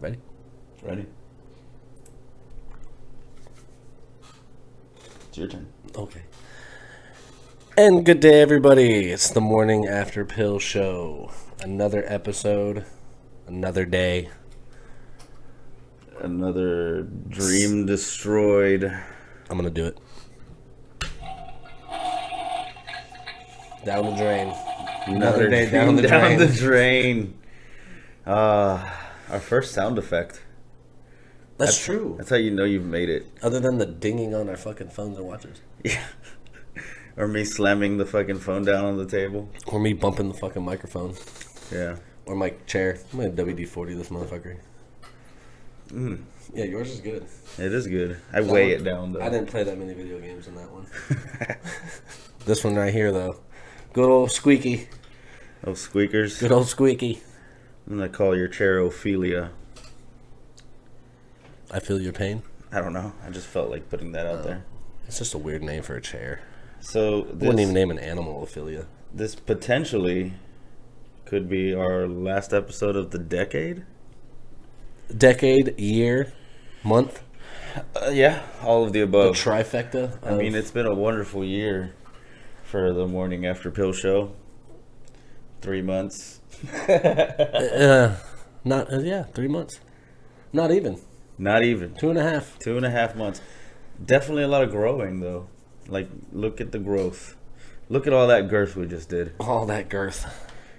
Ready? Ready? It's your turn. Okay. And good day, everybody. It's the Morning After Pill Show. Another episode, another day. Another dream destroyed. I'm going to do it. Down the drain. Another day dream down the drain. Our first sound effect. That's true. That's how you know you've made it. Other than the dinging on our fucking phones and watches. Yeah. Or me slamming the fucking phone down on the table. Or me bumping the fucking microphone. Yeah. Or my chair. I'm going to WD-40 this motherfucker. Yeah, yours is good. It is good. I weigh it down, though. I didn't play that many video games in that one. This one right here, though. Good old squeaky. Oh, squeakers. Good old squeaky. I'm going to call your chair Ophelia. I feel your pain. I don't know. I just felt like putting that out there. It's just a weird name for a chair. So I wouldn't even name an animal Ophelia. This potentially could be our last episode of the decade. Decade, year, month. Yeah, all of the The above. trifecta. I mean, it's been a wonderful year for the Morning After Pill Show. 3 months. 3 months. Not even. Not even. 2.5. 2.5 months. Definitely a lot of growing, though. Like, look at the growth. Look at all that girth we just did. All that girth.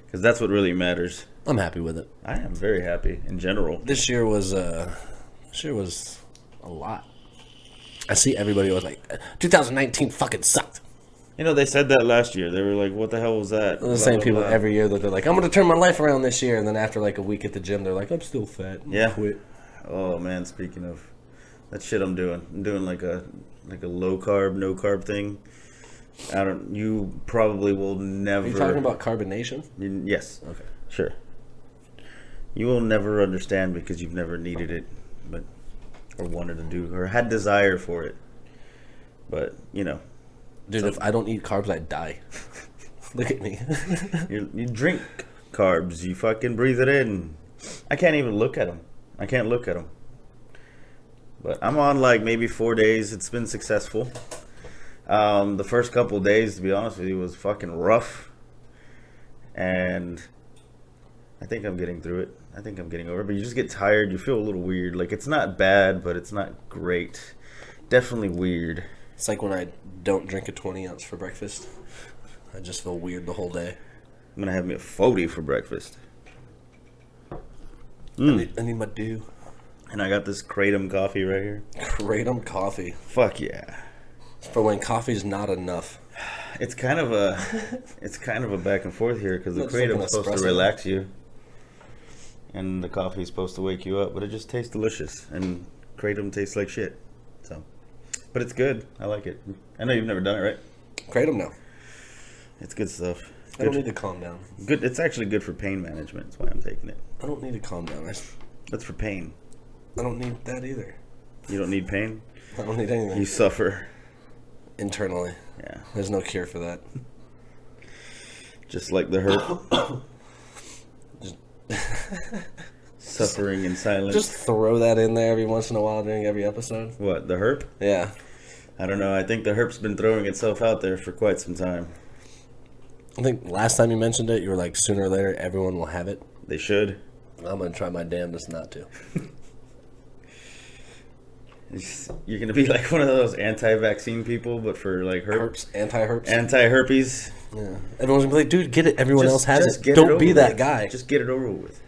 Because that's what really matters. I'm happy with it. I am very happy in general. This year was a lot. I see everybody was like, 2019 fucking sucked. You know, they said that last year. They were like, what the hell was that? The same people every year that they're like, I'm going to turn my life around this year. And then after like a week at the gym, they're like, I'm still fat. Yeah. Quit. Oh, man, speaking of that shit I'm doing like a low carb, no carb thing. You probably will never. Are you talking about carbonation? Yes. Okay. Sure. You will never understand because you've never needed it, or wanted to do, or had desire for it. But, you know. Dude, if I don't eat carbs, I die. Look at me. You drink carbs. You fucking breathe it in. I can't even look at them. I can't look at them. But I'm on like maybe 4 days. It's been successful. The first couple of days, to be honest with you, was fucking rough. And I think I'm getting through it. I think I'm getting over it. But you just get tired. You feel a little weird. Like, it's not bad, but it's not great. Definitely weird. It's like when I don't drink a 20-ounce for breakfast. I just feel weird the whole day. I'm going to have me a 40 for breakfast. I need my dew. And I got this Kratom coffee right here. Kratom coffee. Fuck yeah. For when coffee's not enough. It's kind of a back and forth here because the Looks like an Kratom's supposed to espresso. relax you, and the coffee's supposed to wake you up. But it just tastes delicious, and Kratom tastes like shit. So, but it's good. I like it. I know you've never done it, right? Kratom now. It's good stuff. I don't need to calm down. Good. It's actually good for pain management. That's why I'm taking it. I don't need to calm down. That's for pain. I don't need that either. You don't need pain. I don't need anything. You suffer. Internally. Yeah. There's no cure for that. Just like the hurt. Suffering in silence. Just throw that in there every once in a while during every episode. What, the herp? Yeah. I don't know. I think the herp's been throwing itself out there for quite some time. I think last time you mentioned it, you were like, sooner or later, everyone will have it. They should. I'm going to try my damnedest not to. You're going to be like one of those anti-vaccine people, but for like Herps, anti-herps. Anti-herpes. Yeah. Everyone's going to be like, dude, get it. Everyone else has it. Get Don't it be over that with. guy. Just get it over with.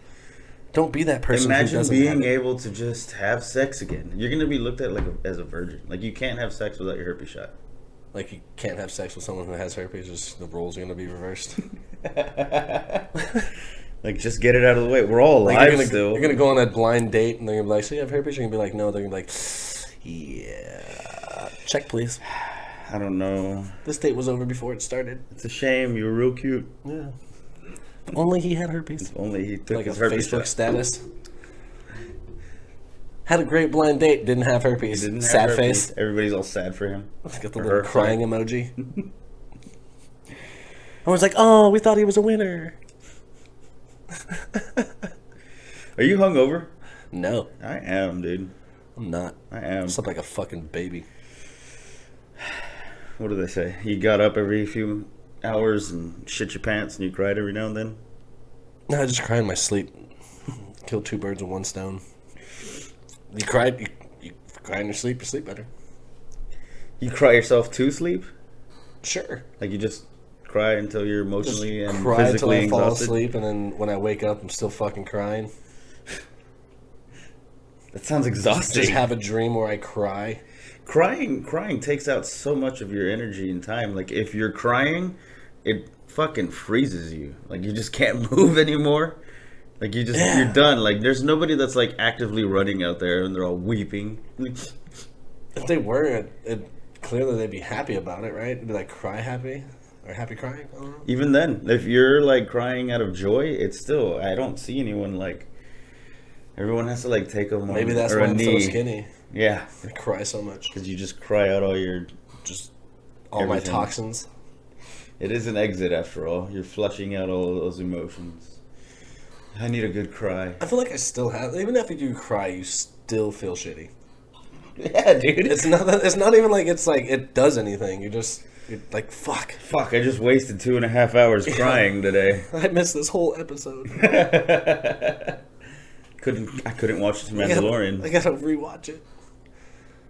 Don't be that person who Imagine doesn't being have it. able to just have sex again. You're going to be looked at like as a virgin. Like, you can't have sex without your herpes shot. Like, you can't have sex with someone who has herpes. Just the roles are going to be reversed. Like, just get it out of the way. We're all alive you're gonna, still. You're going to go on a blind date, and they're going to be like, so you have herpes? You're going to be like, no. They're going to be like, yeah. Check, please. I don't know. This date was over before it started. It's a shame. You were real cute. Yeah. If only he had herpes. If only he took Like a his herpes Facebook shot. status. Had a great blind date, didn't have herpes. Didn't have Sad herpes. face. Everybody's all sad for him. Got the Or little her, crying emoji. I was like, oh, we thought he was a winner. Are you hungover? No, I am, dude. I'm not. I am. I slept like a fucking baby. What do they say? You got up every few hours and shit your pants and you cried every now and then? No, I just cry in my sleep. Killed two birds with one stone. You cried. You cry in your sleep. You sleep better. You cry yourself to sleep? Sure. Like you just cry until you're emotionally Just and cry physically until I fall exhausted? asleep, and then when I wake up, I'm still fucking crying. That sounds exhausting. Just have a dream where I cry. Crying takes out so much of your energy and time. Like if you're crying, it fucking freezes you. Like you just can't move anymore. Like you're done. Like there's nobody that's like actively running out there and they're all weeping. If they were, clearly they'd be happy about it, right? It'd be like cry happy or happy crying. I don't know. Even then, if you're like crying out of joy, it's still, I don't see anyone like, everyone has to like take them on Maybe that's or why a I'm so knee. skinny. Yeah, I cry so much. because you just cry out all your, Just all my Everything. toxins. it is an exit after all. You're flushing out all those emotions. I need a good cry. I feel like I still have. Even after you cry, you still feel shitty. Yeah, dude. It's not. It's not even like it's like it does anything. You're like fuck. Fuck, I just wasted 2.5 hours crying today. I missed this whole episode. I couldn't watch The Mandalorian. I gotta rewatch it.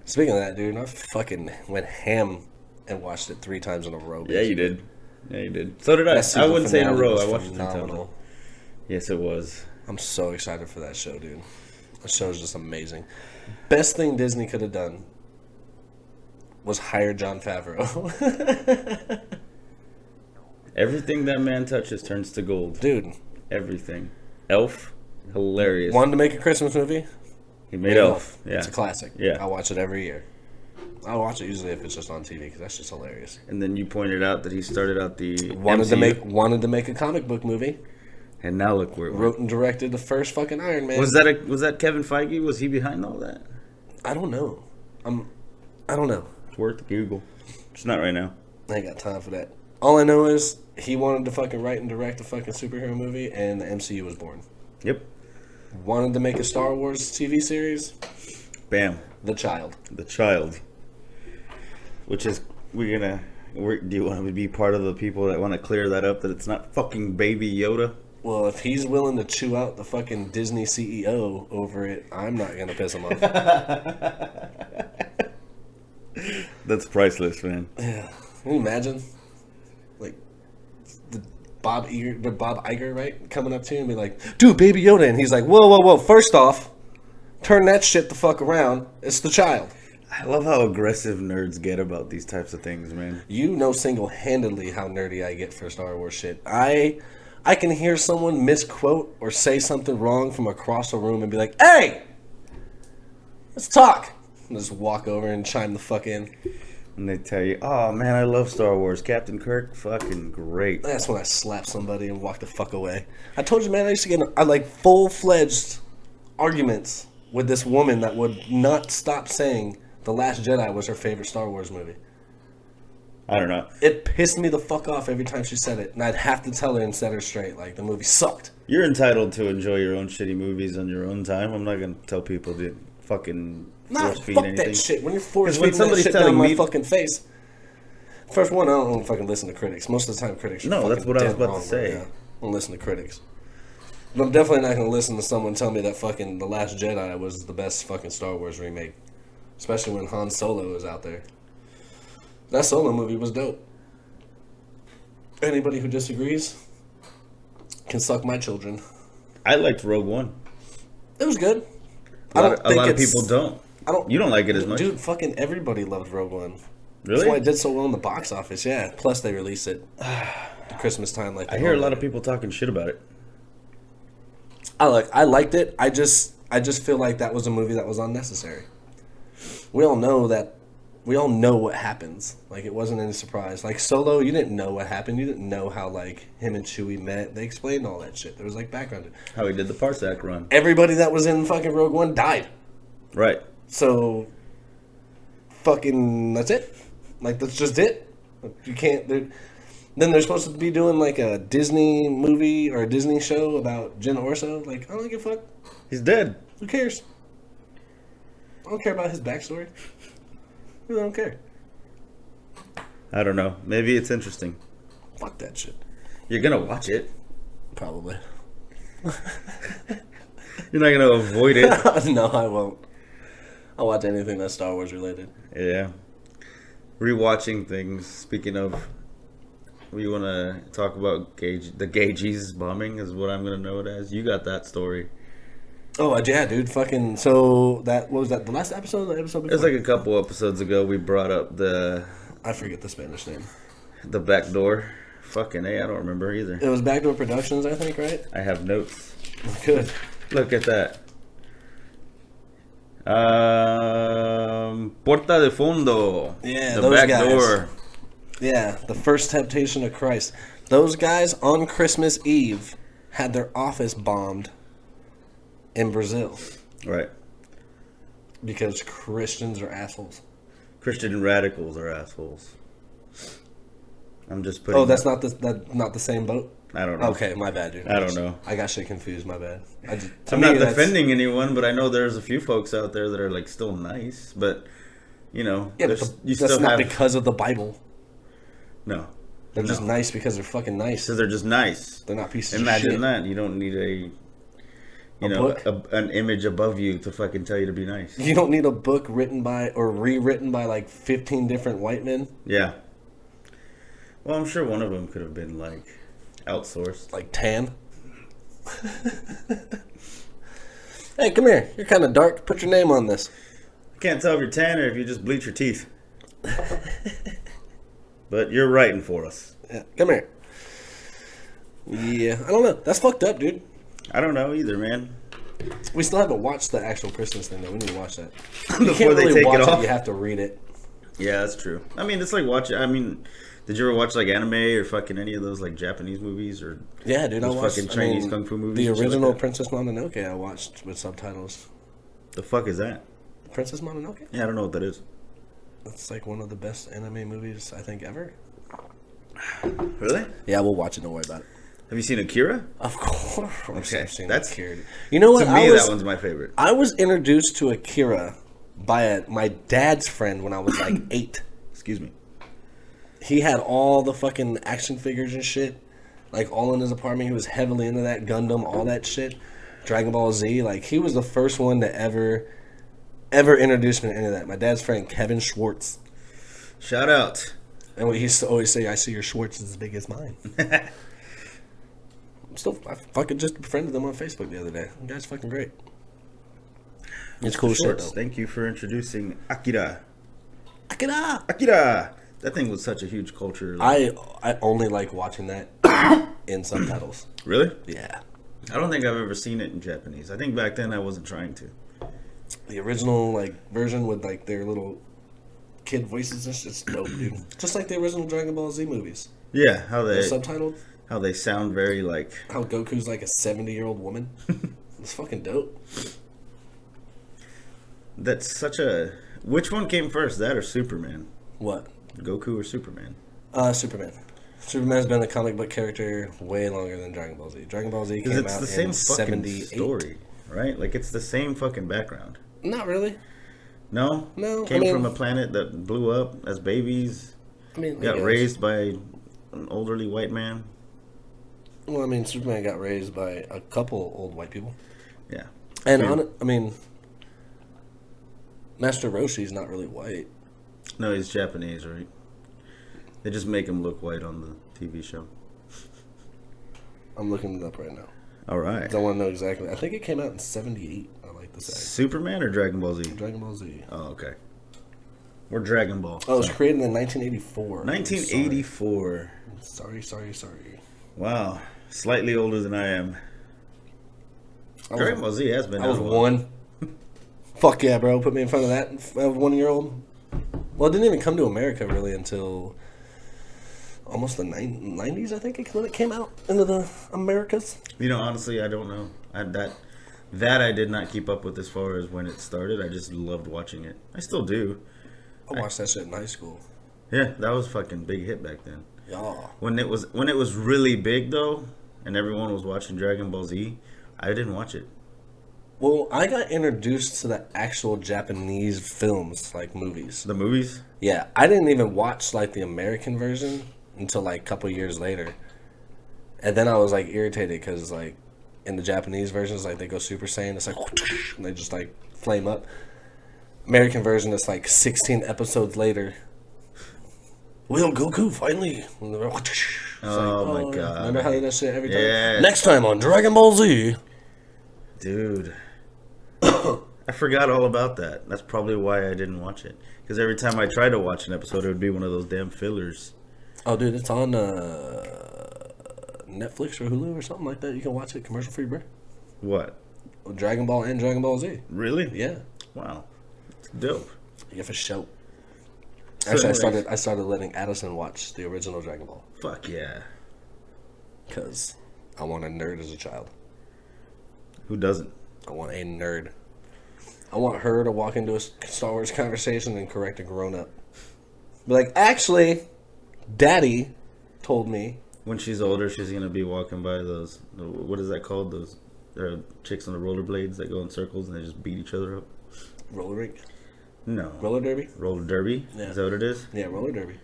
Speaking of that, dude, I fucking went ham and watched it 3 times in a row. Yeah, you did. Yeah, you did. So did I. That I wouldn't say in a finale row. was I watched it 3 times. phenomenal. Yes, it was. I'm so excited for that show, dude. That show is just amazing. Best thing Disney could have done was hire Jon Favreau. Everything that man touches turns to gold. Dude, Everything. Elf, hilarious. wanted to make a Christmas movie? He made Elf. Yeah. It's a classic. Yeah. I watch it every year. I watch it usually if it's just on TV because that's just hilarious. And then you pointed out that he started out the Wanted MCU, to make a comic book movie. and now look where it went. Wrote and directed the first fucking Iron Man. Was that Kevin Feige? Was he behind all that? I don't know. I don't know. It's worth Google. It's not right now. I ain't got time for that. All I know is he wanted to fucking write and direct a fucking superhero movie, and the MCU was born. Yep. Wanted to make a Star Wars TV series. Bam. The Child. The Child. Which is do you want to be part of the people that want to clear that up, that it's not fucking Baby Yoda? Well, if he's willing to chew out the fucking Disney CEO over it, I'm not gonna piss him off. That's priceless, man. Yeah. Can you imagine? Like the Bob Iger, right? Coming up to him and be like, dude, Baby Yoda, and he's like, whoa, first off, turn that shit the fuck around. It's the child. I love how aggressive nerds get about these types of things, man. You know single-handedly how nerdy I get for Star Wars shit. I can hear someone misquote or say something wrong from across the room and be like, hey, let's talk. And just walk over and chime the fuck in. And they tell you, oh man, I love Star Wars. Captain Kirk, fucking great. That's when I slap somebody and walk the fuck away. I told you, man, I used to get like full-fledged arguments with this woman that would not stop saying The Last Jedi was her favorite Star Wars movie. I don't know. It pissed me the fuck off every time she said it. And I'd have to tell her and set her straight. Like, the movie sucked. You're entitled to enjoy your own shitty movies on your own time. I'm not gonna tell people to fucking Nah, force feed fuck anything. that shit. When you're force 'Cause when feeding that somebody's shit telling down my me- fucking face. First one, I don't fucking listen to critics. Most of the time, critics are No, that's fucking what I was dead about to wrong, say. yeah. I don't listen to critics. But I'm definitely not going to listen to someone tell me that fucking The Last Jedi was the best fucking Star Wars remake. Especially when Han Solo was out there. That Solo movie was dope. Anybody who disagrees can suck my children. I liked Rogue One. It was good. A lot of people don't. You don't like it as much. Dude, fucking everybody loved Rogue One. Really? That's why it did so well in the box office, yeah. Plus they released it at Christmas time. Like I hear a lot of people talking shit about it. I liked it. I just feel like that was a movie that was unnecessary. We all know what happens. Like, it wasn't any surprise. Like, Solo, you didn't know what happened. You didn't know how, like, him and Chewie met. They explained all that shit. There was, like, background. How he did the Parsec run. Everybody that was in fucking Rogue One died. Right. So, fucking, that's it. Like, that's just it. You can't... Then they're supposed to be doing, like, a Disney movie or a Disney show about Jyn Orso. Like, I don't give a fuck. He's dead. Who cares? I don't care about his backstory. I really don't care. I don't know. Maybe it's interesting. Fuck that shit. You're gonna watch it. Probably. You're not gonna avoid it. No, I won't. I'll watch anything that's Star Wars related. Yeah. Rewatching things. Speaking of, we want to talk about the gay Jesus bombing is what I'm gonna know it as. You got that story. Oh yeah, dude. Fucking. So that what was that? The last episode? The episode before? It was like a couple episodes ago. We brought up I forget the Spanish name. the back door. Fucking A, I don't remember either. It was Backdoor Productions, I think, right? I have notes. Good. Look at that. Porta de Fondo. Yeah, the those back guys. door. Yeah, the first temptation of Christ. Those guys on Christmas Eve had their office bombed in Brazil Right. because Christians are assholes. Christian radicals are assholes. I'm just putting. Oh, that's not the same boat. I don't know. Okay, my bad, dude. I don't know. I got shit confused. My bad. I'm not defending anyone, but I know there's a few folks out there that are like still nice, but you know, Yeah, but you that's still not have because of the Bible. no. They're just nice because they're fucking nice. So they're just nice. They're not pieces Imagine of shit. that. You don't need an image above you to fucking tell you to be nice. You don't need a book written by or rewritten by like 15 different white men. Yeah. Well, I'm sure one of them could have been like outsourced. Like tan. Hey, come here. You're kind of dark. Put your name on this. I can't tell if you're tan or if you just bleach your teeth. But you're writing for us. Yeah, come here. Yeah, I don't know. That's fucked up, dude. I don't know either, man. We still haven't watched the actual Christmas thing, though. We need to watch that. Before they take it off? You have to read it. Yeah, that's true. I mean, it's like watching. I mean, did you ever watch like anime or fucking any of those like Japanese movies or? Yeah, dude. I those watched fucking Chinese kung fu movies. The and shit original like that? Princess Mononoke. I watched with subtitles. The fuck is that? Princess Mononoke. Yeah, I don't know what that is. That's like one of the best anime movies I think ever. Really? Yeah, we'll watch it. Don't worry about it. Have you seen Akira? Of course, Okay, I've seen that's- Akira. You know what? To me, that one's my favorite. I was introduced to Akira by my dad's friend when I was like 8. Excuse me. He had all the fucking action figures and shit, like all in his apartment. He was heavily into that Gundam, all that shit, Dragon Ball Z. Like he was the first one to ever introduce me to any of that. My dad's friend Kevin Schwartz, Shout out. and he used to always say, "I see your Schwartz is as big as mine." I fucking just befriended them on Facebook the other day. The guy's fucking great. It's cool shit Shorts, though. thank you for introducing Akira. Akira. Akira. That thing was such a huge culture. I only like watching that in subtitles. Really? Yeah. I don't think I've ever seen it in Japanese. I think back then I wasn't trying to. The original like version with like their little kid voices and shit's dope, dude. Just like the original Dragon Ball Z movies. Yeah, how They're they subtitled. how they sound very like. How Goku's like a 70-year-old woman. It's fucking dope. That's such a. Which one came first, that or Superman? What? Goku or Superman? Superman. Superman's been a comic book character way longer than Dragon Ball Z. Dragon Ball Z Because came it's out the same in fucking 78. story, right? Like it's the same fucking background. Not really. No, No, Came I mean- from a planet that blew up as babies. I mean, Got yes. raised by an elderly white man. Well, I mean, Superman got raised by a couple old white people. Yeah. And Few. I mean, Master Roshi's not really white. No, he's Japanese, right? They just make him look white on the TV show. I'm looking it up right now. All right. Don't want to know exactly. I think it came out in 78, I like to say. Superman or Dragon Ball Z? Dragon Ball Z. Oh, okay. We're Dragon Ball. Oh, it was created in 1984. 1984. Sorry. Wow. Slightly older than I am. Dragon Ball Z has been I was out a while. 1. Fuck yeah, bro. Put me in front of that 1-year-old. Well, it didn't even come to America really until almost the 90s, I think, when it came out into the Americas. You know, honestly, I don't know. That I did not keep up with as far as when it started. I just loved watching it. I still do. I watched that shit in high school. Yeah, that was fucking big hit back then. Yeah. When it was really big though, and everyone was watching Dragon Ball Z, I didn't watch it. Well, I got introduced to the actual Japanese films, like movies. The movies? Yeah, I didn't even watch like the American version until like a couple years later, and then I was like irritated because like in the Japanese versions, like they go Super Saiyan, it's like and they just like flame up. American version, it's like 16 episodes later. Will Goku finally? Oh my god! Remember how that shit every time? Yeah. Next time on Dragon Ball Z. Dude, I forgot all about that. That's probably why I didn't watch it. Because every time I tried to watch an episode, it would be one of those damn fillers. Oh, dude, it's on Netflix or Hulu or something like that. You can watch it commercial free, bro. What? Dragon Ball and Dragon Ball Z. Really? Yeah. Wow. It's dope. Yeah, for sure. So Actually, I started letting Addison watch the original Dragon Ball Fuck yeah. because I want a nerd as a child. Who doesn't? I want a nerd. I want her to walk into a Star Wars conversation and correct a grown up. Be like, actually, Daddy told me. When she's older, she's going to be walking by those, what is that called? Those chicks on the rollerblades that go in circles and they just beat each other up. Roller rink? No. Roller derby? Roller derby? Yeah. Is that what it is? Yeah, roller derby.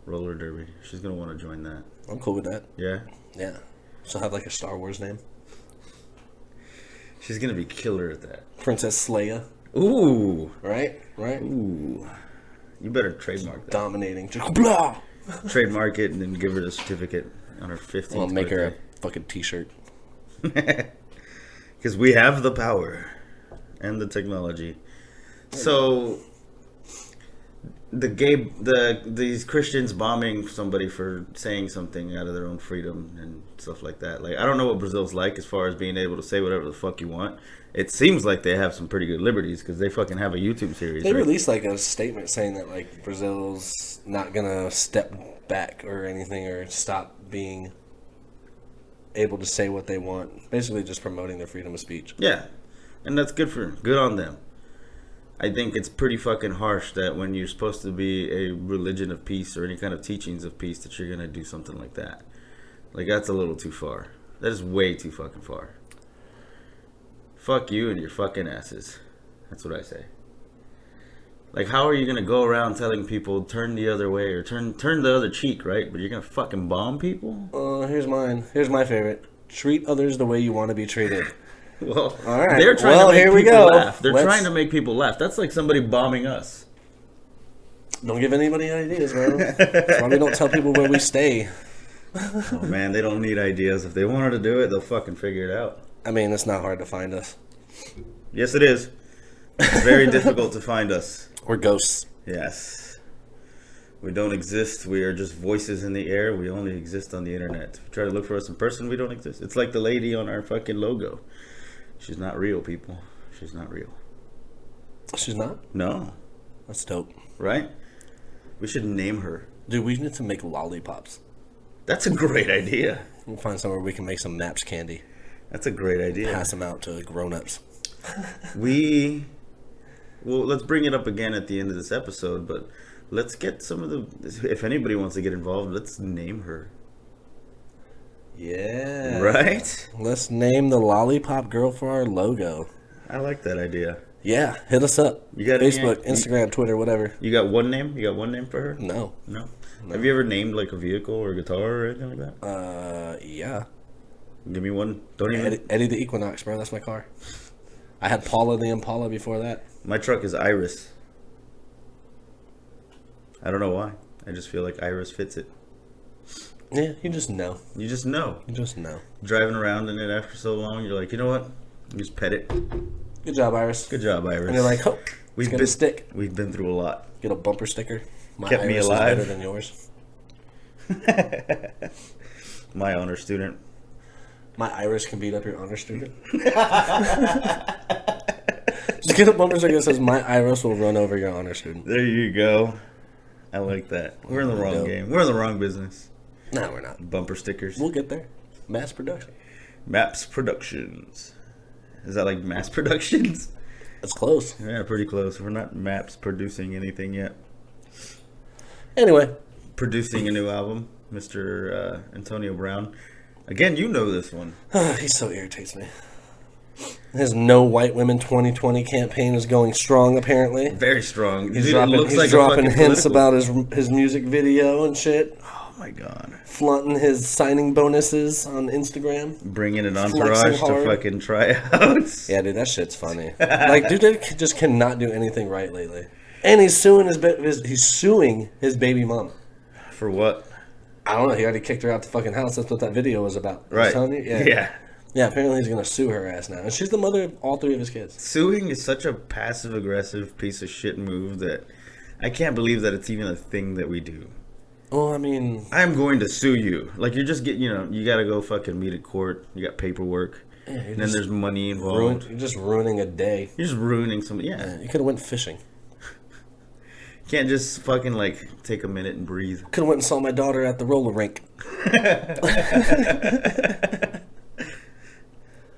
Roller derby. She's going to want to join that. I'm cool with that. Yeah? Yeah. She'll have like a Star Wars name. She's going to be killer at that. Princess Leia. Ooh. Right? Right? Ooh. You better trademark that. Dominating. Just blah! Trademark it and then give her the certificate on her 15th I'll make her birthday. a fucking t-shirt. Because we have the power and the technology. So these Christians bombing somebody for saying something out of their own freedom and stuff like that. Like, I don't know what Brazil's like as far as being able to say whatever the fuck you want. It seems like they have some pretty good liberties because they fucking have a YouTube series. They right? released like a statement saying that like Brazil's not gonna step back or anything or stop being able to say what they want. Basically, just promoting their freedom of speech. Yeah, and that's good on them. I think it's pretty fucking harsh that when you're supposed to be a religion of peace or any kind of teachings of peace that you're gonna do something like that. Like, that's a little too far. That is way too fucking far. Fuck you and your fucking asses. That's what I say. Like, how are you gonna go around telling people turn the other way or turn the other cheek, right? But you're gonna fucking bomb people? Here's mine. Here's my favorite. Treat others the way you want to be treated. Well, all right. They're trying to make here we people go. laugh. They're trying to make people laugh. That's like somebody bombing us. Don't give anybody ideas, bro. That's why we don't tell people where we stay. Oh man, they don't need ideas. If they wanted to do it, they'll fucking figure it out. I mean, it's not hard to find us. Yes, it is. It's very difficult to find us. We're ghosts. Yes. We don't exist. We are just voices in the air. We only exist on the internet. If you try to look for us in person, we don't exist. It's like the lady on our fucking logo. She's not real, people. She's not real. She's not? No. That's dope. Right? We should name her. Dude, we need to make lollipops. That's a great idea. We'll find somewhere we can make some Maps candy. That's a great idea. Pass them out to grown-ups. Well, let's bring it up again at the end of this episode, but let's get some of the... If anybody wants to get involved, let's name her. Yeah. Right? Let's name the Lollipop Girl for our logo. I like that idea. Yeah, hit us up. You got Facebook, Instagram, Twitter, whatever. You got one name? You got one name for her? No. Have you ever named like a vehicle or a guitar or anything like that? Yeah. Give me one. Don't even. Eddie the Equinox, bro. That's my car. I had Paula the Impala before that. My truck is Iris. I don't know why. I just feel like Iris fits it. Yeah, you just know. You just know. You just know. Driving around in it after so long, you're like, you know what? You just pet it. Good job, Iris. Good job, Iris. And you're like, oh, it's gonna stick. We've been through a lot. Get a bumper sticker. My Kept Iris me alive. is better than yours. My honor student. My Iris can beat up your honor student. Just get a bumper sticker that says, my Iris will run over your honor student. There you go. I like that. We're in the wrong game. We're in the wrong business. No, we're not. Bumper stickers. We'll get there. Mass production. Maps Productions. Is that like Mass Productions? That's close. Yeah, pretty close. We're not Maps producing anything yet. Anyway. Producing a new album, Mr. Antonio Brown. Again, you know this one. He so irritates me. His No White Women 2020 campaign is going strong, apparently. Very strong. He's Dude, dropping hints about his music video and shit. Oh my god. Flaunting his signing bonuses on Instagram. Bringing an entourage to fucking tryouts. Yeah, dude, that shit's funny. Like, dude, they just cannot do anything right lately. And he's suing his baby mom. For what? I don't know. He already kicked her out the fucking house. That's what that video was about. Right. I was telling you? Yeah. Yeah, apparently he's going to sue her ass now. And she's the mother of all 3 of his kids. Suing is such a passive-aggressive piece of shit move that I can't believe that it's even a thing that we do. Well, I mean... I'm going to sue you. Like, you're just getting, you got to go fucking meet at court. You got paperwork. Yeah, and then there's money involved. You're just ruining a day. You're just ruining something. Yeah. You could have went fishing. Can't just fucking, like, take a minute and breathe. Could have went and saw my daughter at the roller rink.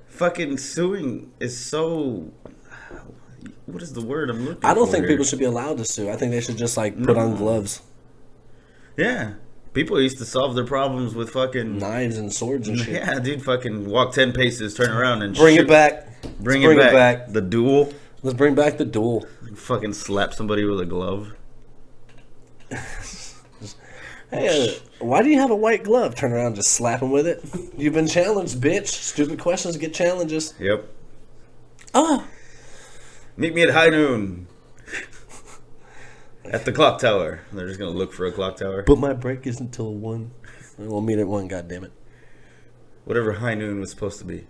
Fucking suing is so... What is the word I'm looking for? I don't think people should be allowed to sue. I think they should just, like, put on gloves. Yeah. People used to solve their problems with fucking... knives and swords and shit. Yeah, dude, fucking walk 10 paces, turn around and Bring it back. Bring it back. The duel. Let's bring back the duel. Fucking slap somebody with a glove. Hey, why do you have a white glove? Turn around and just slap him with it. You've been challenged, bitch. Stupid questions get challenges. Yep. Oh. Meet me at high noon. At the clock tower. They're just going to look for a clock tower. But my break isn't until 1. We'll meet at 1, goddammit. Whatever high noon was supposed to be.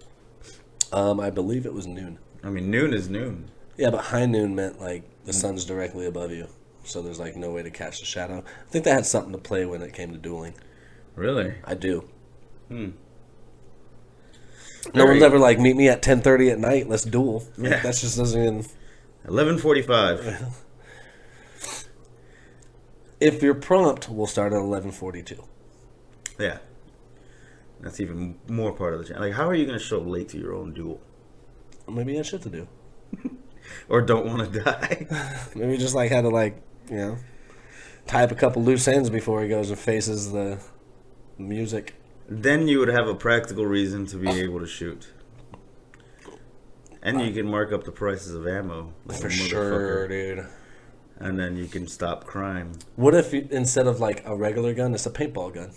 I believe it was noon. I mean, noon is noon. Yeah, but high noon meant, like, the sun's directly above you. So there's, like, no way to cast a shadow. I think that had something to play when it came to dueling. Really? I do. No one's ever like, meet me at 10:30 at night, let's duel. Yeah. Like, that just doesn't even... 11:45. If you're prompt, we'll start at 11:42. Yeah. That's even more part of the challenge. Like, how are you going to show up late to your own duel? Maybe you had shit to do. Or don't want to die. Maybe you just, like, had to, like, tie up a couple loose ends before he goes and faces the music. Then you would have a practical reason to be able to shoot. And you can mark up the prices of ammo. Like For sure, dude. And then you can stop crime. What if instead of, like, a regular gun, it's a paintball gun?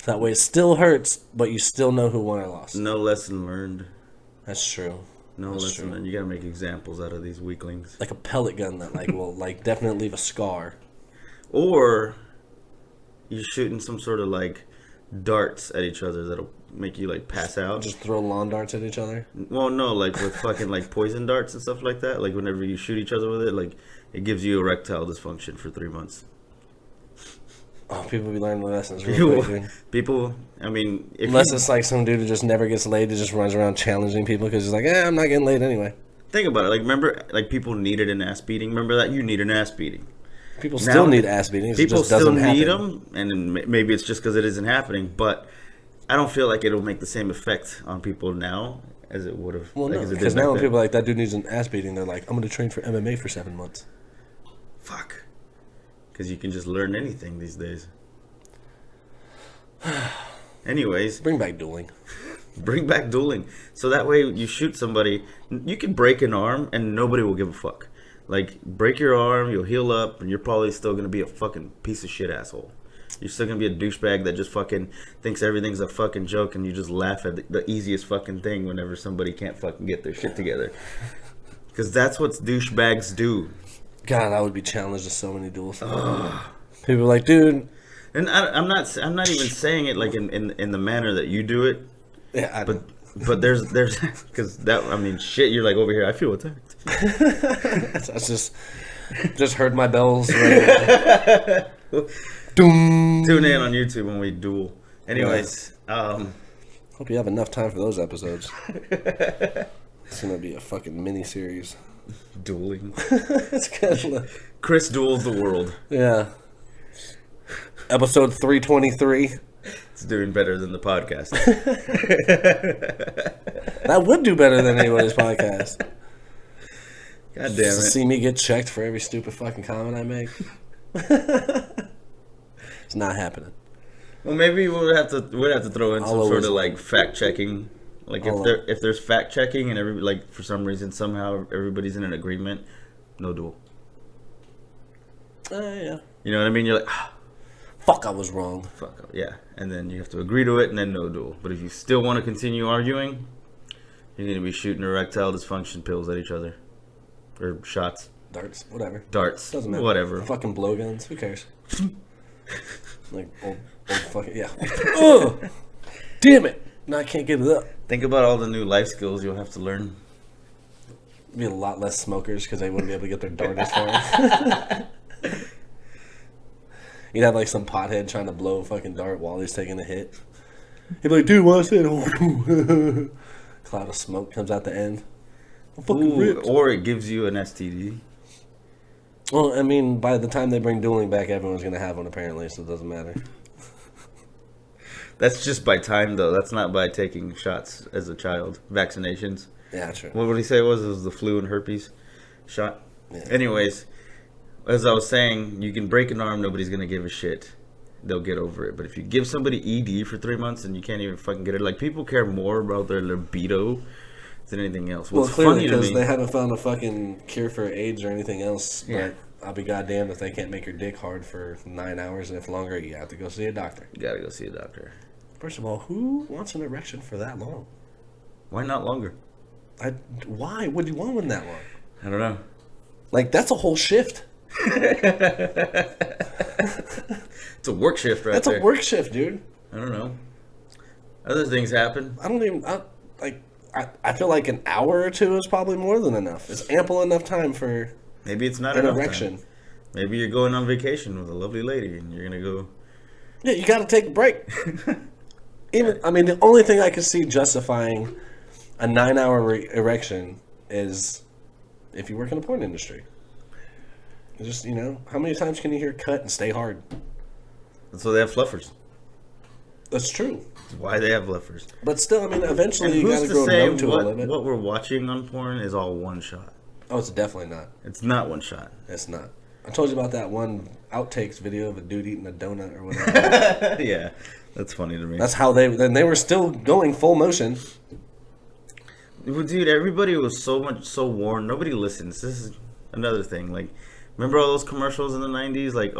That way it still hurts, but you still know who won or lost. No lesson learned. That's true. That's lesson learned. You gotta make examples out of these weaklings. Like a pellet gun that, like, will, like, definitely leave a scar. Or you're shooting some sort of, like, darts at each other that'll make you, like, pass out. Just throw lawn darts at each other? Well, no, like with fucking, like, poison darts and stuff like that. Like, whenever you shoot each other with it, like, it gives you erectile dysfunction for 3 months. Oh, people be learning lessons real quick, dude. People, I mean... Unless it's like some dude who just never gets laid, who just runs around challenging people because he's like, I'm not getting laid anyway. Think about it. Like, remember, like, people needed an ass beating? Remember that? You need an ass beating. People still need ass beatings. People it just still doesn't need happen. them, and maybe it's just because it isn't happening, but I don't feel like it'll make the same effect on people now as it would have. Well, like, no, because now when people are like, that dude needs an ass beating, they're like, I'm going to train for MMA for 7 months. Fuck. Because you can just learn anything these days. Anyways. Bring back dueling. Bring back dueling. So that way you shoot somebody, you can break an arm and nobody will give a fuck. Like, break your arm, you'll heal up, and you're probably still going to be a fucking piece of shit asshole. You're still going to be a douchebag that just fucking thinks everything's a fucking joke, and you just laugh at the easiest fucking thing whenever somebody can't fucking get their shit together. Because that's what douchebags do. God, I would be challenged to so many duels. People are like, dude... And I'm not even saying it like in the manner that you do it. Yeah, but there's because that, I mean, shit, you're like over here, I feel attacked. That's just heard my bells ring. Doom. Tune in on YouTube when we duel. Anyways, hope you have enough time for those episodes. It's gonna be a fucking mini series. Dueling. It's kind of Chris duels the world. Yeah. Episode 323. It's doing better than the podcast. That would do better than anybody's podcast. God damn it. See me get checked for every stupid fucking comment I make. It's not happening. Well, maybe we'd have to throw in some sort of like fact checking Like Hold if there's fact checking and like for some reason somehow everybody's in an agreement, no duel. Yeah. You know what I mean? You're like, Fuck, I was wrong. fuck, yeah. And then you have to agree to it and then no duel. But if you still want to continue arguing, you're going to be shooting erectile dysfunction pills at each other. Or shots. Darts, whatever. Darts. Doesn't matter. Whatever. Fucking blowguns. Who cares? Like, old fucking, yeah. Ugh! Damn it! Now I can't get it up. Think about all the new life skills you'll have to learn. Be a lot less smokers because they wouldn't be able to get their dart as far. You'd have like some pothead trying to blow a fucking dart while he's taking a hit. He'd be like, dude, what's it? Cloud of smoke comes out the end. I'm fucking ripped. Or it gives you an STD. Well, I mean, by the time they bring dueling back, everyone's going to have one apparently, so it doesn't matter. That's just by time, though. That's not by taking shots as a child. Vaccinations. Yeah, true. What would he say it was the flu and herpes shot? Yeah. Anyways, as I was saying, you can break an arm, nobody's going to give a shit. They'll get over it. But if you give somebody ED for 3 months and you can't even fucking get it, like, people care more about their libido than anything else. Well, What's clearly funny to because me, they haven't found a fucking cure for AIDS or anything else. Yeah. But I'll be goddamn if they can't make your dick hard for 9 hours, and if longer, you have to go see a doctor. you gotta go see a doctor. First of all, who wants an erection for that long? Why not longer? Why would you want one that long? I don't know. Like, that's a whole shift. It's a work shift That's there. a work shift, dude. I don't know. Other things happen. I don't even, I feel like an hour or two is probably more than enough. It's ample enough time for Maybe it's not an enough erection. time. Maybe you're going on vacation with a lovely lady and you're going to go... Yeah, you got to take a break. I mean, the only thing I can see justifying a 9-hour erection is if you work in the porn industry. It's just, how many times can you hear cut and stay hard? So they have fluffers. That's true. That's why they have fluffers. But still, I mean, eventually you got Who's to to grow say numb to it a little bit. what we're watching on porn is all one shot? Oh, it's definitely not. It's not one shot. It's not. I told you about that one outtakes video of a dude eating a donut or whatever. Yeah, that's funny to me. That's how they were still going full motion. Well, dude, everybody was so warned. Nobody listens. This is another thing. Like, remember all those commercials in the 90s? Like,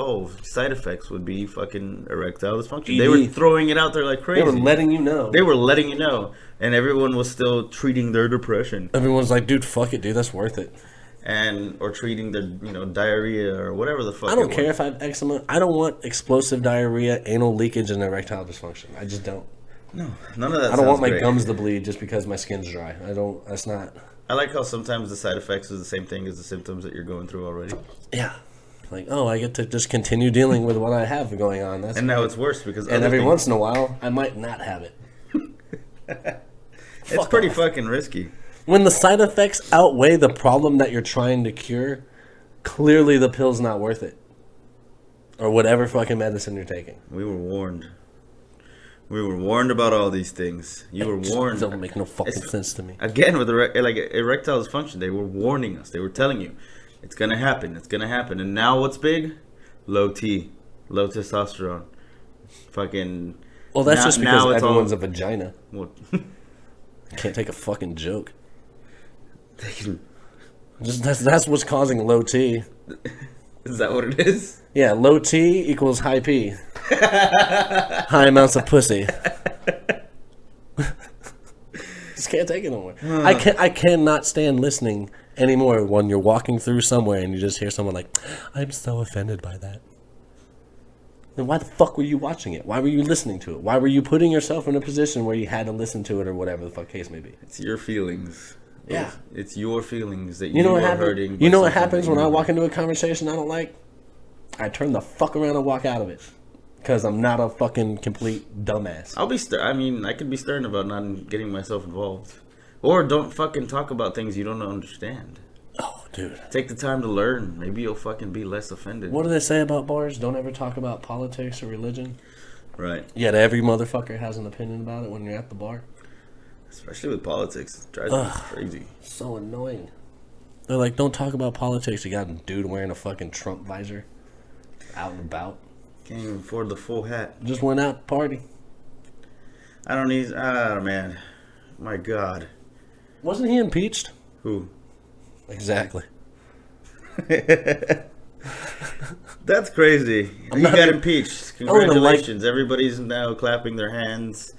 side effects would be fucking erectile dysfunction. ED. They were throwing it out there like crazy. They were letting you know. They were letting you know. And everyone was still treating their depression. Everyone's like, dude, fuck it, dude. That's worth it. Or treating their, diarrhea or whatever the fuck. I don't care if I have eczema. I don't want explosive diarrhea, anal leakage, and erectile dysfunction. I just don't. No, none of that. I don't want my great. gums to bleed just because my skin's dry. That's not. I like how sometimes the side effects is the same thing as the symptoms that you're going through already. Yeah. Like, I get to just continue dealing with what I have going on. That's And now it's worse because once in a while, I might not have it. It's pretty fucking risky. When the side effects outweigh the problem that you're trying to cure, clearly the pill's not worth it. Or whatever fucking medicine you're taking. We were warned. We were warned about all these things. You were warned. It doesn't make no fucking sense to me. Again, with erectile dysfunction, they were warning us. They were telling you, it's gonna happen. It's gonna happen. And now what's big? Low T, low testosterone. Fucking. Well, that's just because everyone's all, a vagina. What? Can't take a fucking joke. That's what's causing low T. Is that what it is? Yeah, low T equals high P. High amounts of pussy. Just can't take it no more. I cannot stand listening anymore when you're walking through somewhere and you just hear someone like, I'm so offended by that. Then why the fuck were you watching it? Why were you listening to it? Why were you putting yourself in a position where you had to listen to it or whatever the fuck case may be? It's your feelings. Yeah. It's your feelings that you are hurting. You know what happens when I walk into a conversation I don't like? I turn the fuck around and walk out of it. Because I'm not a fucking complete dumbass. I could be stern about not getting myself involved. Or don't fucking talk about things you don't understand. Oh, dude. Take the time to learn. Maybe you'll fucking be less offended. What do they say about bars? Don't ever talk about politics or religion. Right. Yet every motherfucker has an opinion about it when you're at the bar. Especially with politics. It drives me crazy. So annoying. They're like, don't talk about politics. You got a dude wearing a fucking Trump visor. Out and about. Can't even afford the full hat. Just went out to party. Man. My God. Wasn't he impeached? Who? Exactly. That's crazy. He got impeached. Congratulations. Everybody's now clapping their hands.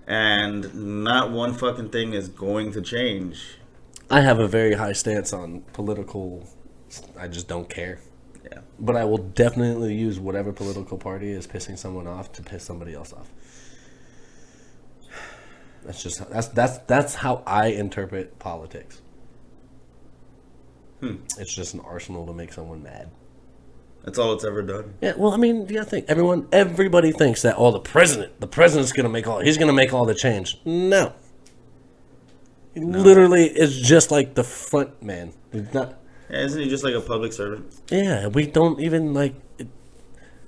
And not one fucking thing is going to change. I have a very high stance on political. I just don't care. Yeah. But I will definitely use whatever political party is pissing someone off to piss somebody else off. That's how I interpret politics. It's just an arsenal to make someone mad. That's all it's ever done. Yeah, well, I mean, you gotta think. Everybody thinks that, the president's gonna make he's gonna make all the change. No. He literally is just like the front man. He's not. Yeah, isn't he just like a public servant? Yeah, we don't even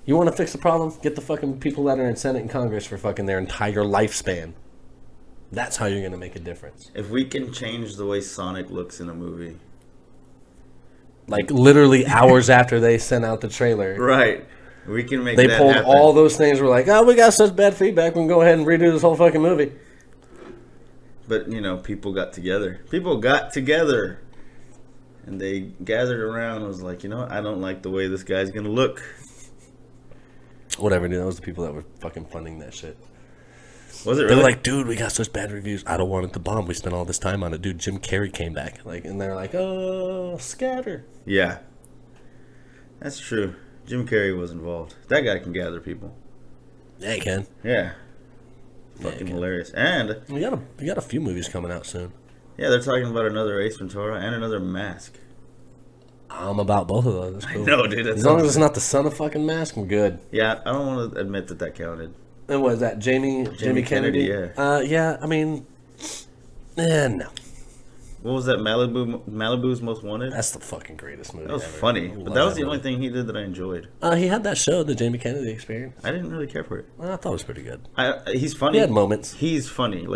you want to fix the problem? Get the fucking people that are in Senate and Congress for fucking their entire lifespan. That's how you're gonna make a difference. If we can change the way Sonic looks in a movie. Like literally hours after they sent out the trailer. Right. We can make they that pulled happen. all those things. We're like, we got such bad feedback. We can go ahead and redo this whole fucking movie. But, people got together. And they gathered around and was like, I don't like the way this guy's going to look. Whatever, dude. That was the people that were fucking funding that shit. Was it really? They were like, dude, we got such bad reviews. I don't want it to bomb. We spent all this time on it. Dude, Jim Carrey came back. And they're like, scatter. Yeah. That's true. Jim Carrey was involved. That guy can gather people. Yeah, he can. Yeah. Fucking hilarious. And we got a few movies coming out soon. Yeah, they're talking about another Ace Ventura and another Mask. I'm about both of those. That's cool. I know, dude. As long as it's not the son of fucking Mask, I'm good. Yeah, I don't want to admit that counted. And what is that? Jamie Kennedy? Yeah. Yeah, I mean, no. What was that? Malibu's Most Wanted? That's the fucking greatest movie. That was ever. funny, but that was the only thing he did that I enjoyed. He had that show, the Jamie Kennedy Experience. I didn't really care for it. I thought it was pretty good. He's funny. He had moments. He's funny.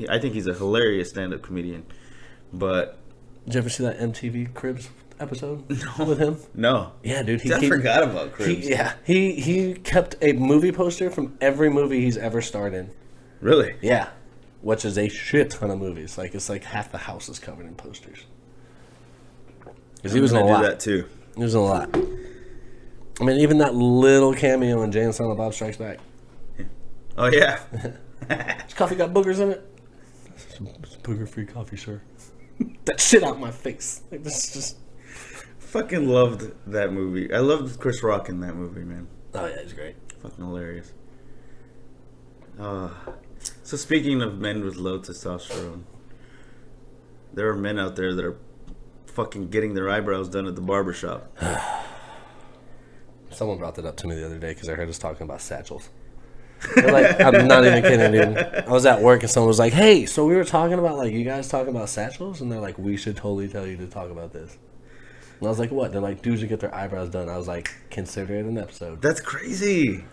I think he's a hilarious stand-up comedian. But did you ever see that MTV Cribs episode with him? No. Yeah, dude. I forgot about Cribs. He kept a movie poster from every movie he's ever starred in. Really? Yeah. Which is a shit ton of movies. It's like half the house is covered in posters. Because he was in a lot. That too. He was in a lot. I mean, even that little cameo in Jay and Silent Bob Strikes Back. Oh yeah. This coffee got boogers in it. It's booger-free coffee, sir. That shit out my face. This is just. Fucking loved that movie. I loved Chris Rock in that movie, man. Oh yeah, he's great. Fucking hilarious. So speaking of men with low testosterone, there are men out there that are fucking getting their eyebrows done at the barbershop. Someone brought that up to me the other day because I heard us talking about satchels. I'm not even kidding, dude. I was at work and someone was like, "Hey, so we were talking about you guys talking about satchels," and they're like, "We should totally tell you to talk about this." And I was like, "What?" They're like, "Dudes who get their eyebrows done." I was like, "Consider it an episode." That's crazy.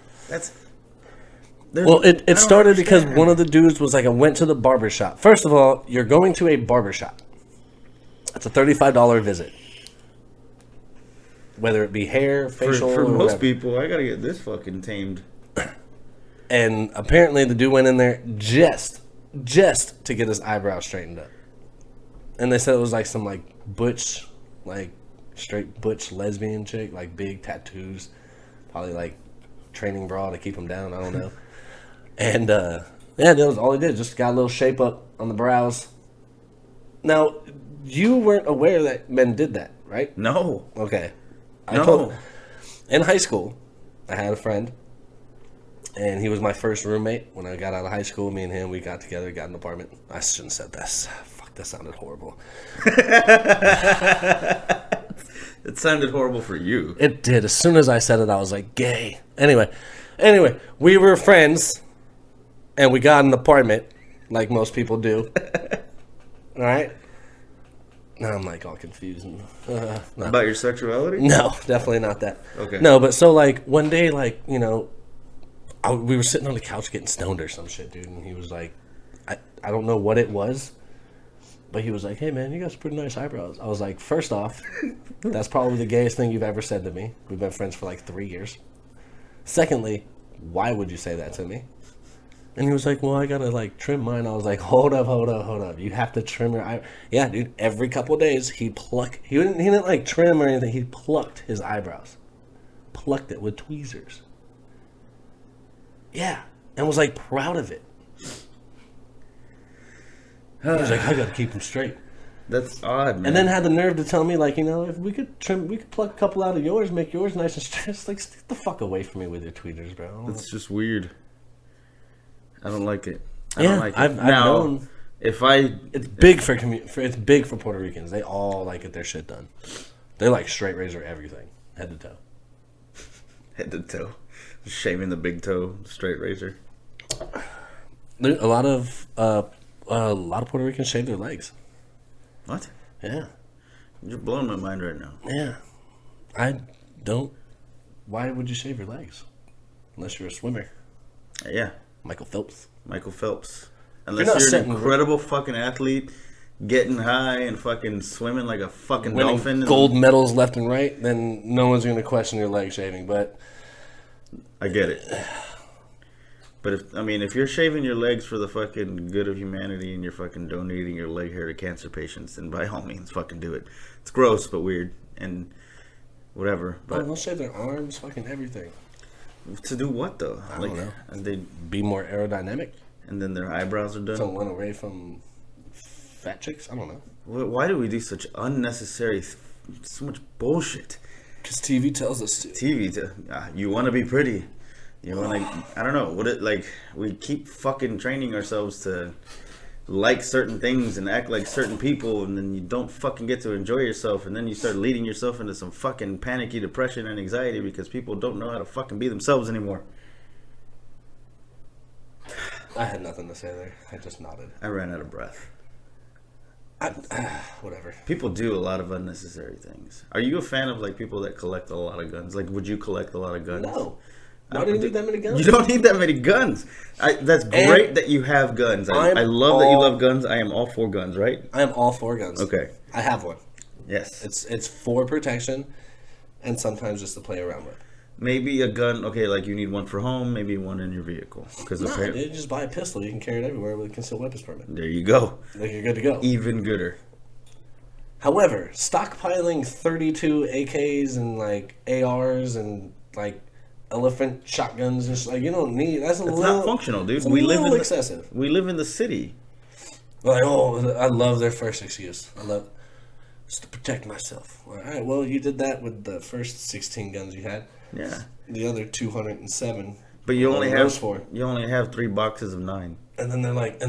Well, it started because one of the dudes was like, I went to the barbershop. First of all, you're going to a barbershop. It's a $35 visit. Whether it be hair, facial, for or most whatever. people, I gotta get this fucking tamed. And apparently the dude went in there just to get his eyebrows straightened up. And they said it was some butch, straight butch lesbian chick, big tattoos, probably training bra to keep them down. I don't know. And that was all he did. Just got a little shape up on the brows. Now, you weren't aware that men did that, right? No. Okay. No. In high school, I had a friend, and he was my first roommate. When I got out of high school, me and him, we got together, got an apartment. I shouldn't have said this. Fuck, that sounded horrible. It sounded horrible for you. It did. As soon as I said it, I was like, gay. Anyway, we were friends, and we got an apartment, like most people do. All right? Now I'm all confused. No. About your sexuality? No, definitely not that. Okay. No, but so one day, we were sitting on the couch getting stoned or some shit, dude, and he was like, I don't know what it was, but he was like, "Hey man, you got some pretty nice eyebrows." I was like, first off, that's probably the gayest thing you've ever said to me. We've been friends for 3 years. Secondly, why would you say that to me? And he was like, well, I gotta like trim mine. I was like, hold up. You have to trim your eye. Yeah, dude. Every couple of days, he didn't like trim or anything. He plucked his eyebrows, plucked it with tweezers. Yeah, and was like proud of it. He was like, I gotta keep them straight. That's odd, man. And then had the nerve to tell me, like, if we could pluck a couple out of yours, make yours nice and straight. It's like, stick the fuck away from me with your tweezers, bro. That's just weird. I don't like it. I've known. It's big it's big for Puerto Ricans. They all like get their shit done. They like straight razor everything, head to toe. Head to toe, shaving the big toe, straight razor. A lot of Puerto Ricans shave their legs. What? Yeah. You're blowing my mind right now. Yeah. I don't. Why would you shave your legs? Unless you're a swimmer. Yeah. Michael Phelps. Unless you're an incredible fucking athlete, getting high and fucking swimming like a fucking winning dolphin. Gold medals left and right, then no one's going to question your leg shaving, but... I get it. But if you're shaving your legs for the fucking good of humanity and you're fucking donating your leg hair to cancer patients, then by all means, fucking do it. It's gross but weird and whatever. But they'll shave their arms, fucking everything. To do what though? I don't know. And they be more aerodynamic. And then their eyebrows are done. To run away from fat chicks. I don't know. Why do we do such unnecessary, so much bullshit? Because TV tells us to. You want to be pretty. You want to, I don't know, we keep fucking training ourselves to like certain things and act like certain people, and then you don't fucking get to enjoy yourself, and then you start leading yourself into some fucking panicky depression and anxiety because people don't know how to fucking be themselves anymore. I had nothing to say there. I just nodded. I ran out of breath. Whatever. People do a lot of unnecessary things. Are you a fan of like people that collect a lot of guns? Like, would you collect a lot of guns? No. Why do you need that many guns? You don't need that many guns. That's great that you have guns. I love that you love guns. I am all for guns, right? I am all for guns. Okay. I have one. Yes. It's for protection and sometimes just to play around with. Maybe a gun, okay, like you need one for home, maybe one in your vehicle. Dude, just buy a pistol. You can carry it everywhere with a concealed weapons permit. There you go. Like, you're good to go. Even gooder. However, stockpiling 32 AKs and like ARs and like elephant shotguns and like, you don't need. That's not functional, dude. We live in excessive. We live in the city. Like, I love their first excuse. I love just to protect myself. All right, well, you did that with the first 16 guns you had. Yeah. The other 207. But you only have 3 boxes of 9. And then they're like,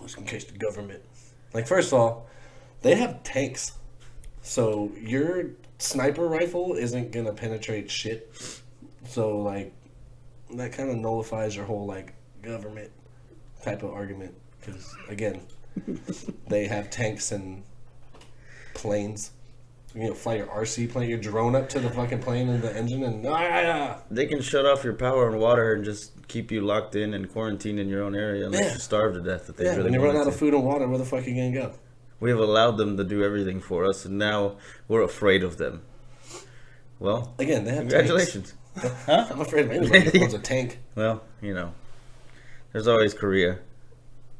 just in case the government. Like, first of all, they have tanks, so your sniper rifle isn't gonna penetrate shit. So like, that kind of nullifies your whole like government type of argument. Because again, they have tanks and planes. You know, fly your RC plane, your drone up to the fucking plane and the engine, and they can shut off your power and water and just keep you locked in and quarantined in your own area unless you starve to death. When you run out of food and water, where the fuck are you gonna go? We have allowed them to do everything for us, and now we're afraid of them. Well, again, they have congratulations. Huh? I'm afraid of anybody who owns a tank. Well, you know, there's always Korea.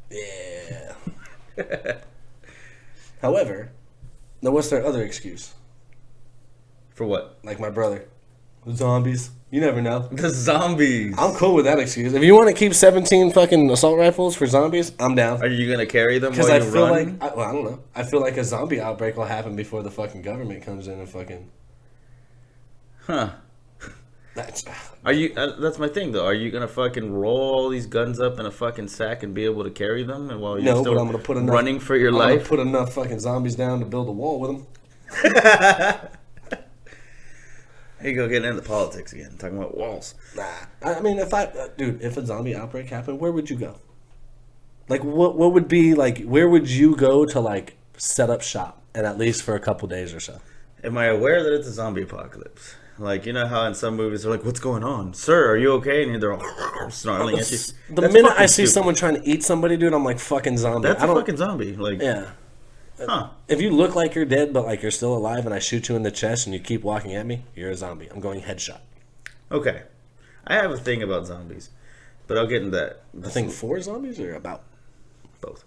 Yeah. However, now what's their other excuse? For what? Like my brother. Zombies. You never know. The zombies. I'm cool with that excuse. If you want to keep 17 fucking assault rifles for zombies, I'm down. Are you going to carry them while you run? Because I feel like, I don't know. I feel like a zombie outbreak will happen before the fucking government comes in and fucking... Huh. That's my thing, though. Are you going to fucking roll all these guns up in a fucking sack and be able to carry them? And while you're still I'm gonna put running for your life? I'm going to put enough fucking zombies down to build a wall with them. Here you go, getting into politics again, talking about walls. Nah, I mean, if a zombie outbreak happened, where would you go? Like, what would be like? Where would you go to like set up shop, and at least for a couple days or so? Am I aware that it's a zombie apocalypse? Like, you know how in some movies they're like, "What's going on, sir? Are you okay?" And they're all snarling at you. The minute I see someone trying to eat somebody, dude, I'm like, "Fucking zombie!" That's a fucking zombie. Like, yeah. Huh. If you look like you're dead, but like you're still alive, and I shoot you in the chest, and you keep walking at me, you're a zombie. I'm going headshot. Okay. I have a thing about zombies. But I'll get into that. I think for zombies or about? Both.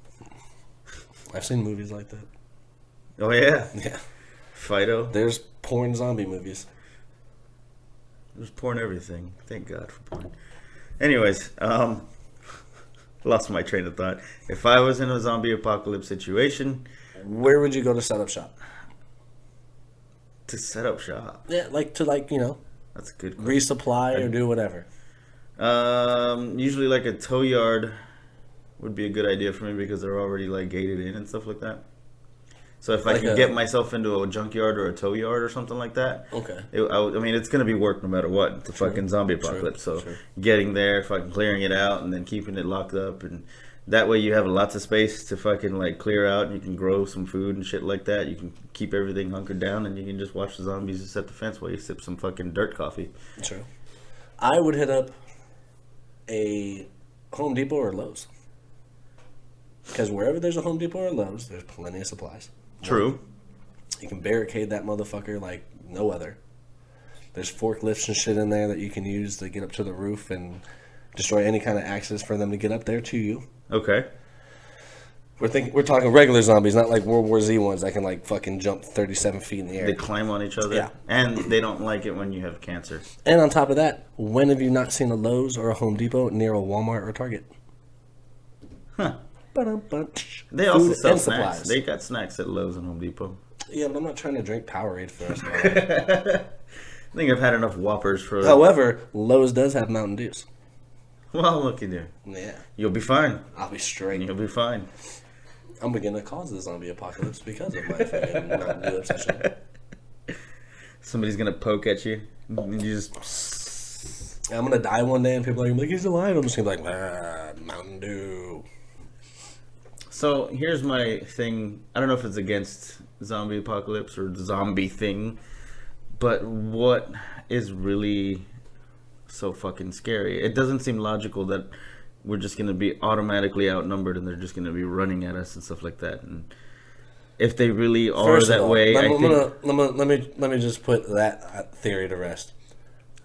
I've seen movies like that. Oh, yeah? Yeah. Fido. There's porn zombie movies. There's porn everything. Thank God for porn. Anyways, lost my train of thought. If I was in a zombie apocalypse situation... Where would you go to set up shop? To set up shop? Yeah, you know... That's a good question. Resupply or do whatever. Usually like a tow yard would be a good idea for me because they're already like gated in and stuff like that. So if I could get myself into a junkyard or a tow yard or something like that, okay. I mean, it's gonna be work no matter what. It's a fucking zombie apocalypse. So getting there, fucking clearing it out, and then keeping it locked up, and that way you have lots of space to fucking like clear out, and you can grow some food and shit like that. You can keep everything hunkered down, and you can just watch the zombies set the fence while you sip some fucking dirt coffee. True. I would hit up a Home Depot or Lowe's. Because wherever there's a Home Depot or Lowe's, there's plenty of supplies. True. You can barricade that motherfucker like no other. There's forklifts and shit in there that you can use to get up to the roof and destroy any kind of access for them to get up there to you. Okay. We're talking regular zombies, not like World War Z ones that can like fucking jump 37 feet in the air. They climb on each other. Yeah. And they don't like it when you have cancer. And on top of that, when have you not seen a Lowe's or a Home Depot near a Walmart or Target? Huh. They Food also sell and snacks. supplies. They got snacks at Lowe's and Home Depot. Yeah, but I'm not trying to drink Powerade for the rest of my life. I think I've had enough Whoppers for... However, Lowe's does have Mountain Dews. Well, looky there. Yeah. You'll be fine. I'll be straight. You'll be fine. I'm going to cause the zombie apocalypse because of my fucking Mountain Dew obsession. Somebody's going to poke at you. And you just... I'm going to die one day and people are going to be like, he's alive. I'm just going to be like, Mountain Dew. So, here's my thing. I don't know if it's against zombie apocalypse or the zombie thing, but what is really so fucking scary? It doesn't seem logical that we're just going to be automatically outnumbered and they're just going to be running at us and stuff like that. And if they really are First that of all, way, let me just put that theory to rest.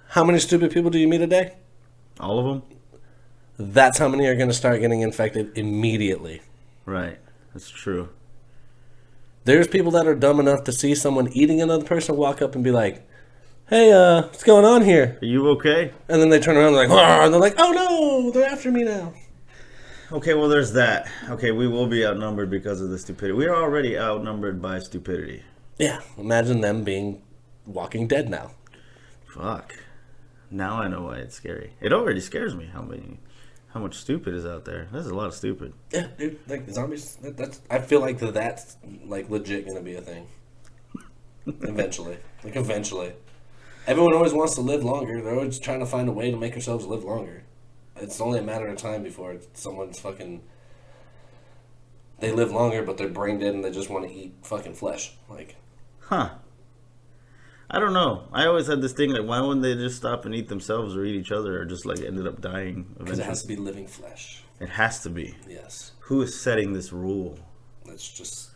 How many stupid people do you meet a day? All of them? That's how many are going to start getting infected immediately. Right. That's true. There's people that are dumb enough to see someone eating another person, walk up and be like, hey, what's going on here? Are you okay? And then they turn around and they're like, oh no, they're after me now. Okay, well, there's that. Okay, we will be outnumbered because of the stupidity. We are already outnumbered by stupidity. Yeah, imagine them being Walking Dead now. Fuck. Now I know why it's scary. It already scares me how much stupid is out there. There's a lot of stupid. Yeah, dude, like zombies, I feel like that's like legit gonna be a thing. Eventually. Everyone always wants to live longer. They're always trying to find a way to make themselves live longer. It's only a matter of time before someone's fucking... They live longer, but they're brain dead and they just want to eat fucking flesh. Like... Huh. I don't know. I always had this thing that why wouldn't they just stop and eat themselves or eat each other or just like ended up dying eventually? Because it has to be living flesh. It has to be. Yes. Who is setting this rule? That's just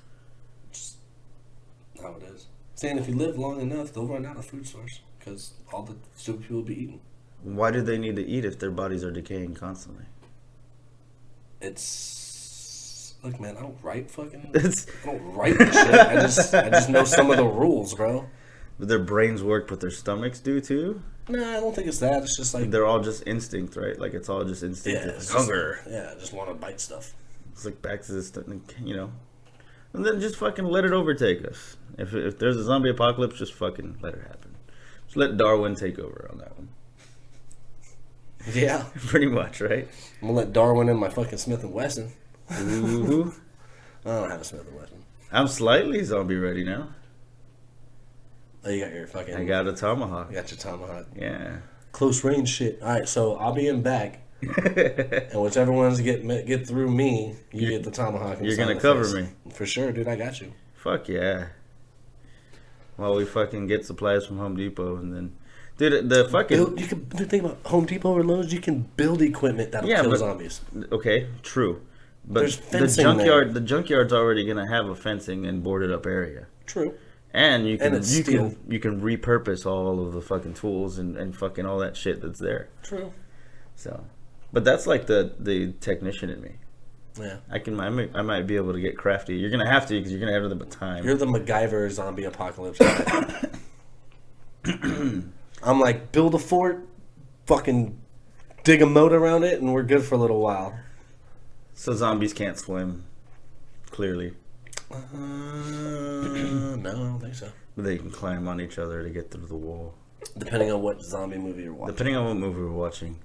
how it is. Saying if you live long enough, they'll run out of food source. Because all the stupid people will be eating. Why do they need to eat if their bodies are decaying constantly? It's... Look, man, I don't write fucking... I don't write the shit. I just know some of the rules, bro. But their brains work, but their stomachs do too? Nah, I don't think it's that. It's just like... They're all just instinct, right? Like, it's all just instinctive. Yeah, Hunger. I just want to bite stuff. It's like back to this, you know. And then just fucking let it overtake us. If there's a zombie apocalypse, just fucking let it happen. Just let Darwin take over on that one. Yeah. Pretty much, right? I'm going to let Darwin in my fucking Smith & Wesson. Ooh. I don't have a Smith & Wesson. I'm slightly zombie ready now. Oh, you got your fucking... I got a tomahawk. You got your tomahawk. Yeah. Close range shit. All right, so I'll be in back. And whichever ones get through me, you get the tomahawk. You're going to cover me. For sure, dude. I got you. Fuck yeah. While we fucking get supplies from Home Depot and then... Dude, the fucking... You can think about Home Depot or Lowe's. You can build equipment that'll kill zombies. Okay, true. But there's fencing the junkyard's already going to have a fencing and boarded up area. True. And you can repurpose all of the fucking tools and fucking all that shit that's there. True. So But that's like the technician in me. Yeah. I might be able to get crafty. You're gonna have to because you're gonna have the time. You're the MacGyver zombie apocalypse guy. I'm like, build a fort, fucking dig a moat around it, and we're good for a little while. So zombies can't swim, clearly. No, I don't think so. But they can climb on each other to get through the wall. Depending on what zombie movie you're watching. Depending on what movie we're watching.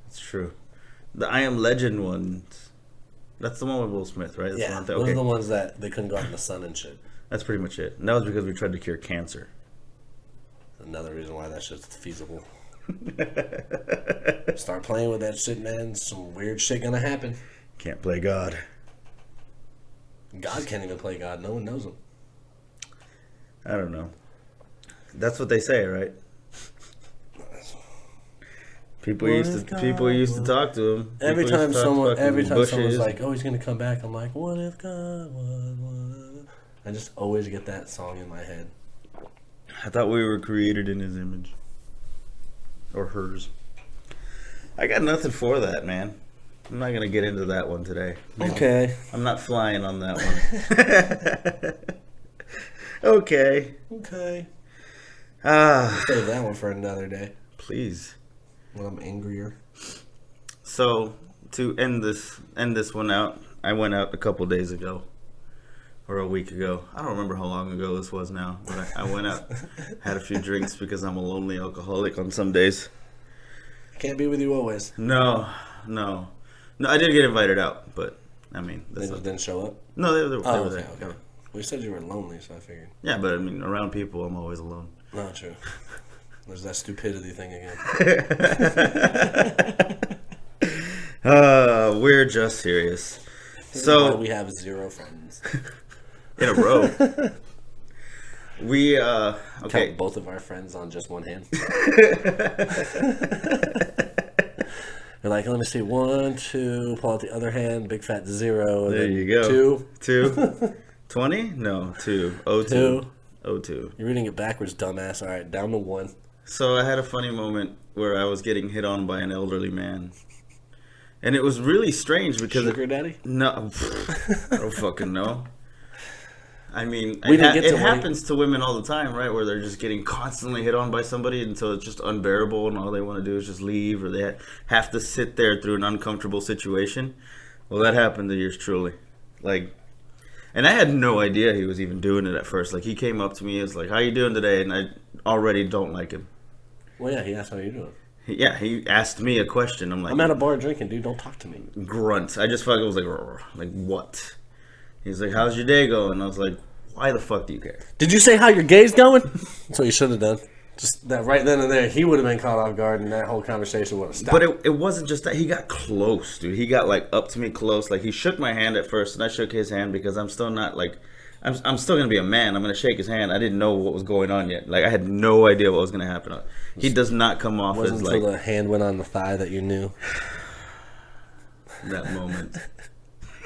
It's true. The I Am Legend ones. That's the one with Will Smith, right? That's Yeah, the those are the ones that they couldn't go out in the sun and shit. That's pretty much it. And that was because we tried to cure cancer. Another reason why that shit's feasible. Start playing with that shit, man. Some weird shit gonna happen. Can't play God. God can't even play God. No one knows him. I don't know. That's what they say, right? People used to talk to him. Every time someone's like, "Oh, he's gonna come back," I'm like, "What if God was?" I just always get that song in my head. I thought we were created in His image, or hers. I got nothing for that, man. I'm not gonna get into that one today. Okay. I'm not flying on that one. Okay. Okay. Ah. Save that one for another day. Please. When I'm angrier. So to end this one out, I went out a couple days ago, or a week ago. I don't remember how long ago this was now, but I went out, had a few drinks because I'm a lonely alcoholic on some days. Can't be with you always. No. I did get invited out, but I mean, They just didn't show up. No, they were there. Okay. Well, you said you were lonely, so I figured. Yeah, but I mean, around people, I'm always alone. No, true. There's that stupidity thing again. We're just serious. So we have 0 friends in a row. We okay. Count both of our friends on just one hand. You're like, let me see, 1, 2. Pull out the other hand. Big fat 0. There you go. 2. 20? No, 2. 02. 02. You're reading it backwards, dumbass. All right, down to 1. So I had a funny moment where I was getting hit on by an elderly man. And it was really strange because... Sugar daddy? No. I don't fucking know. I mean, it happens to women all the time, right? Where they're just getting constantly hit on by somebody until it's just unbearable and all they want to do is just leave, or they have to sit there through an uncomfortable situation. Well, that happened to yours truly. And I had no idea he was even doing it at first. He came up to me, he was like, "How you doing today?" And I already don't like him. Well, yeah, he asked how you doing. Yeah, he asked me a question. I'm like, I'm at a bar drinking, dude. Don't talk to me. Grunt. I just fucking was like, what? He's like, "How's your day going?" I was like, "Why the fuck do you care?" Did you say how your day's going? That's what you should have done. Just that right then and there, he would have been caught off guard, and that whole conversation would have stopped. But it wasn't just that. He got close, dude. He got up to me close. He shook my hand at first, and I shook his hand because I'm still not I'm still gonna be a man. I'm gonna shake his hand. I didn't know what was going on yet. I had no idea what was gonna happen. He does not come off as until the hand went on the thigh that you knew. That moment.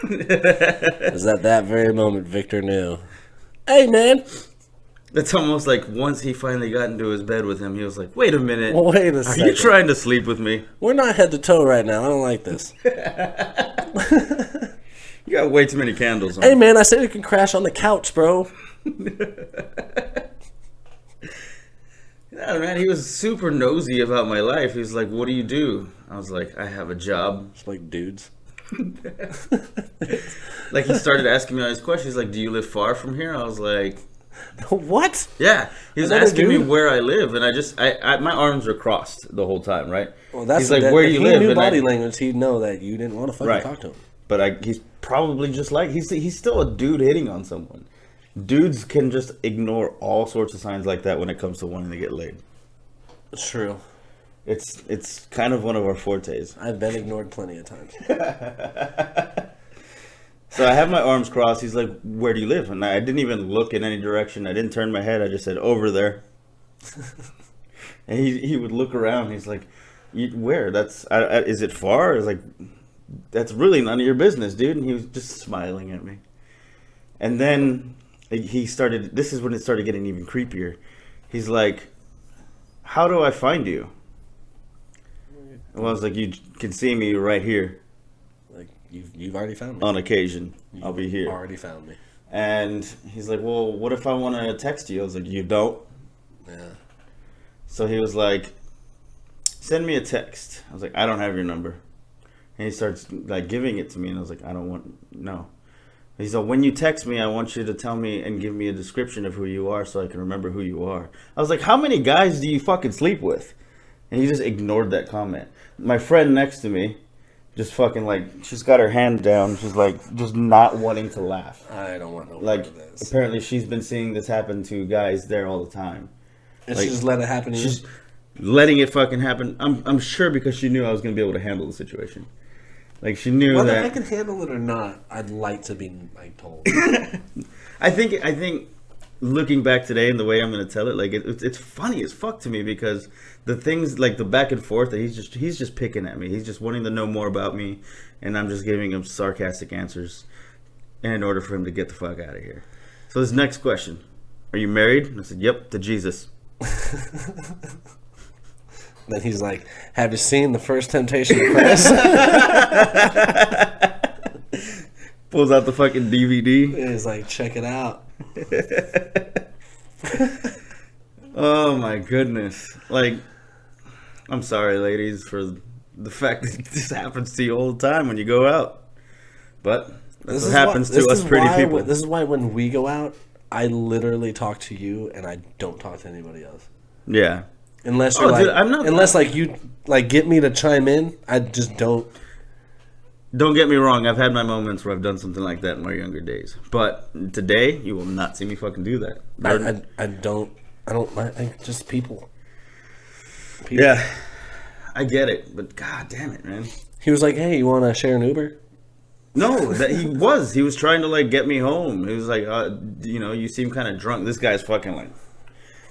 It was at that very moment Victor knew. Hey, man. It's almost like once he finally got into his bed with him, he was like, "Wait a minute. Wait a second. Are you trying to sleep with me? We're not head to toe right now. I don't like this." You got way too many candles on. Hey, man, I said you can crash on the couch, bro. Yeah, man, he was super nosy about my life. He was like, "What do you do?" I was like, "I have a job." It's like dudes. He started asking me all these questions. He's like, "Do you live far from here?" I was like, "What?" Yeah, he was asking me where I live, and I my arms were crossed the whole time, right? Well, that's he's like, "Where do you live?" If he knew body language, he'd know that you didn't want to fucking talk to him. But he's probably just he's still a dude hitting on someone. Dudes can just ignore all sorts of signs like that when it comes to wanting to get laid. It's true. It's kind of one of our fortes. I've been ignored plenty of times. So I have my arms crossed. He's like, "Where do you live?" And I didn't even look in any direction. I didn't turn my head. I just said, "Over there." And he would look around. He's like, "Where? Is it far?" I was like, "That's really none of your business, dude." And he was just smiling at me. And then this is when it started getting even creepier. He's like, "How do I find you?" Well, I was like, you can see me right here. Like, you've already found me. On occasion, I'll be here. Already found me. And he's like, well, what if I want to text you? I was like, you don't? Yeah. So he was like, send me a text. I was like, I don't have your number. And he starts like giving it to me, and I was like, I don't want, no. He's like, when you text me, I want you to tell me and give me a description of who you are so I can remember who you are. I was like, how many guys do you fucking sleep with? And he just ignored that comment. My friend next to me just fucking like, she's got her hand down. She's like, just not wanting to laugh. I don't want no like, part of this. Apparently she's been seeing this happen to guys there all the time. And like, she just let it happen to you? She's letting it fucking happen. I'm sure because she knew I was going to be able to handle the situation. Like, she knew whether that I can handle it or not, I'd like to be like told. I think looking back today and the way I'm going to tell it, like it's funny as fuck to me because the things like the back and forth that he's just picking at me. He's just wanting to know more about me, and I'm just giving him sarcastic answers in order for him to get the fuck out of here. So this next question: are you married? And I said, yep, to Jesus. Then he's like, have you seen the first Temptation of Christ? Pulls out the fucking DVD. He's like, check it out. Oh my goodness. Like, I'm sorry, ladies, for the fact that this happens to you all the time when you go out. But that's what happens to us pretty people. This is why when we go out, I literally talk to you and I don't talk to anybody else. Yeah. Unless you're you get me to chime in, I just don't. Don't get me wrong. I've had my moments where I've done something like that in my younger days. But today, you will not see me fucking do that. I don't like just people. Yeah, I get it, but god damn it, man. He was like, "Hey, you want to share an Uber?" No, he was trying to like get me home. He was like, you seem kind of drunk. This guy's fucking like.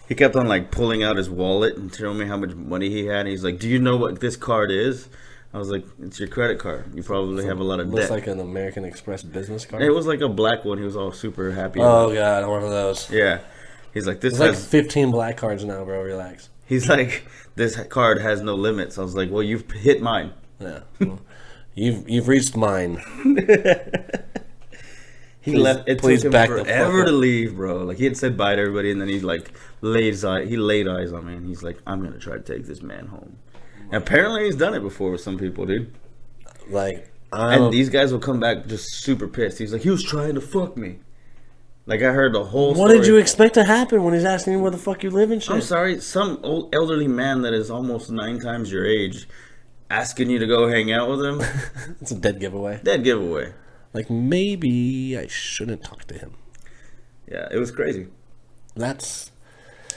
He kept on like pulling out his wallet and showing me how much money he had. And he's like, "Do you know what this card is?" I was like, "It's your credit card. You probably have a lot of debt." Looks like an American Express business card. It was like a black one. He was all super happy. Oh god, one of those. Yeah, he's like, "This has like 15 black cards now, bro. Relax." He's like, "This card has no limits." I was like, "Well, you've hit mine." Yeah, well, you've reached mine. He left. It took him forever to leave, bro. Like he had said bye to everybody, and then he like laid eyes on me, and he's like, "I'm gonna try to take this man home." And apparently, he's done it before with some people, dude. Like, and these guys will come back just super pissed. He's like, "He was trying to fuck me." Like I heard the whole story. What did you expect to happen when he's asking you where the fuck you live and shit? I'm sorry, some old elderly man that is almost 9 times your age asking you to go hang out with him. It's a dead giveaway. Dead giveaway. Like, maybe I shouldn't talk to him. Yeah, it was crazy. But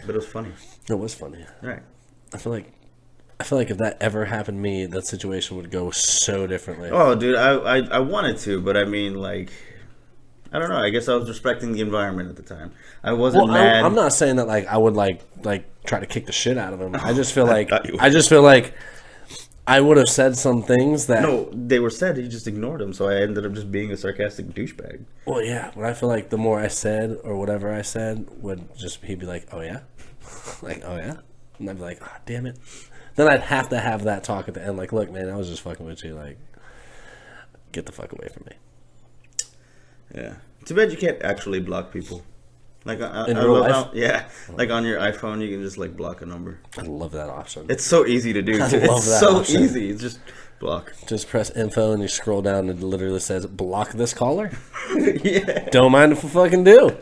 it was funny. It was funny. Right. I feel like if that ever happened to me, that situation would go so differently. Oh, dude, I wanted to, but I mean, like, I don't know. I guess I was respecting the environment at the time. I wasn't mad. I'm not saying that like I would like try to kick the shit out of him. I just feel like I would have said some things that... No, they were said. He just ignored them, so I ended up just being a sarcastic douchebag. Well, yeah, but I feel like the more I said, or whatever I said, he'd be like, oh, yeah? Like, oh, yeah? And I'd be like, oh, damn it. Then I'd have to have that talk at the end, like, look, man, I was just fucking with you, like, get the fuck away from me. Yeah. Too bad you can't actually block people. Like in real life? Like on your iPhone, you can just like block a number. I love that option. It's so easy to do. I love that option. Easy. It's just block. Just press info and you scroll down and it literally says block this caller. Yeah. Don't mind if I fucking do.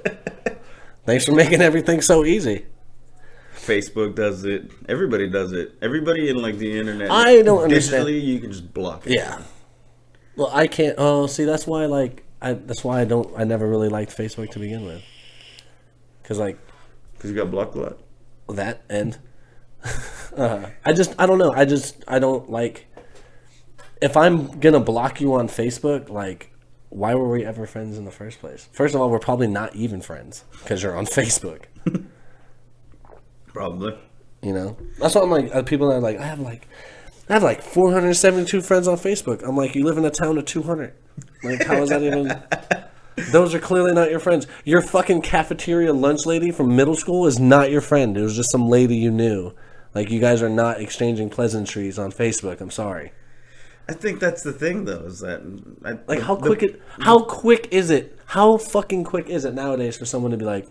Thanks for making everything so easy. Facebook does it. Everybody does it. Everybody in like the internet. I don't understand. Digitally, you can just block it. Yeah. Well, I can't. Oh, see, that's why I never really liked Facebook to begin with. Because you got blocked a lot. That and I don't know. I don't like. If I'm gonna block you on Facebook, like, why were we ever friends in the first place? First of all, we're probably not even friends because you're on Facebook. Probably. You know, that's what I'm like. People that are like, I have like 472 friends on Facebook. I'm like, you live in a town of 200. Like, how is that even? Those are clearly not your friends. Your fucking cafeteria lunch lady from middle school is not your friend. It was just some lady you knew Like, you guys are not exchanging pleasantries on Facebook. I'm sorry. I think that's the thing, though, is that How quick is it? How fucking quick is it nowadays for someone to be like,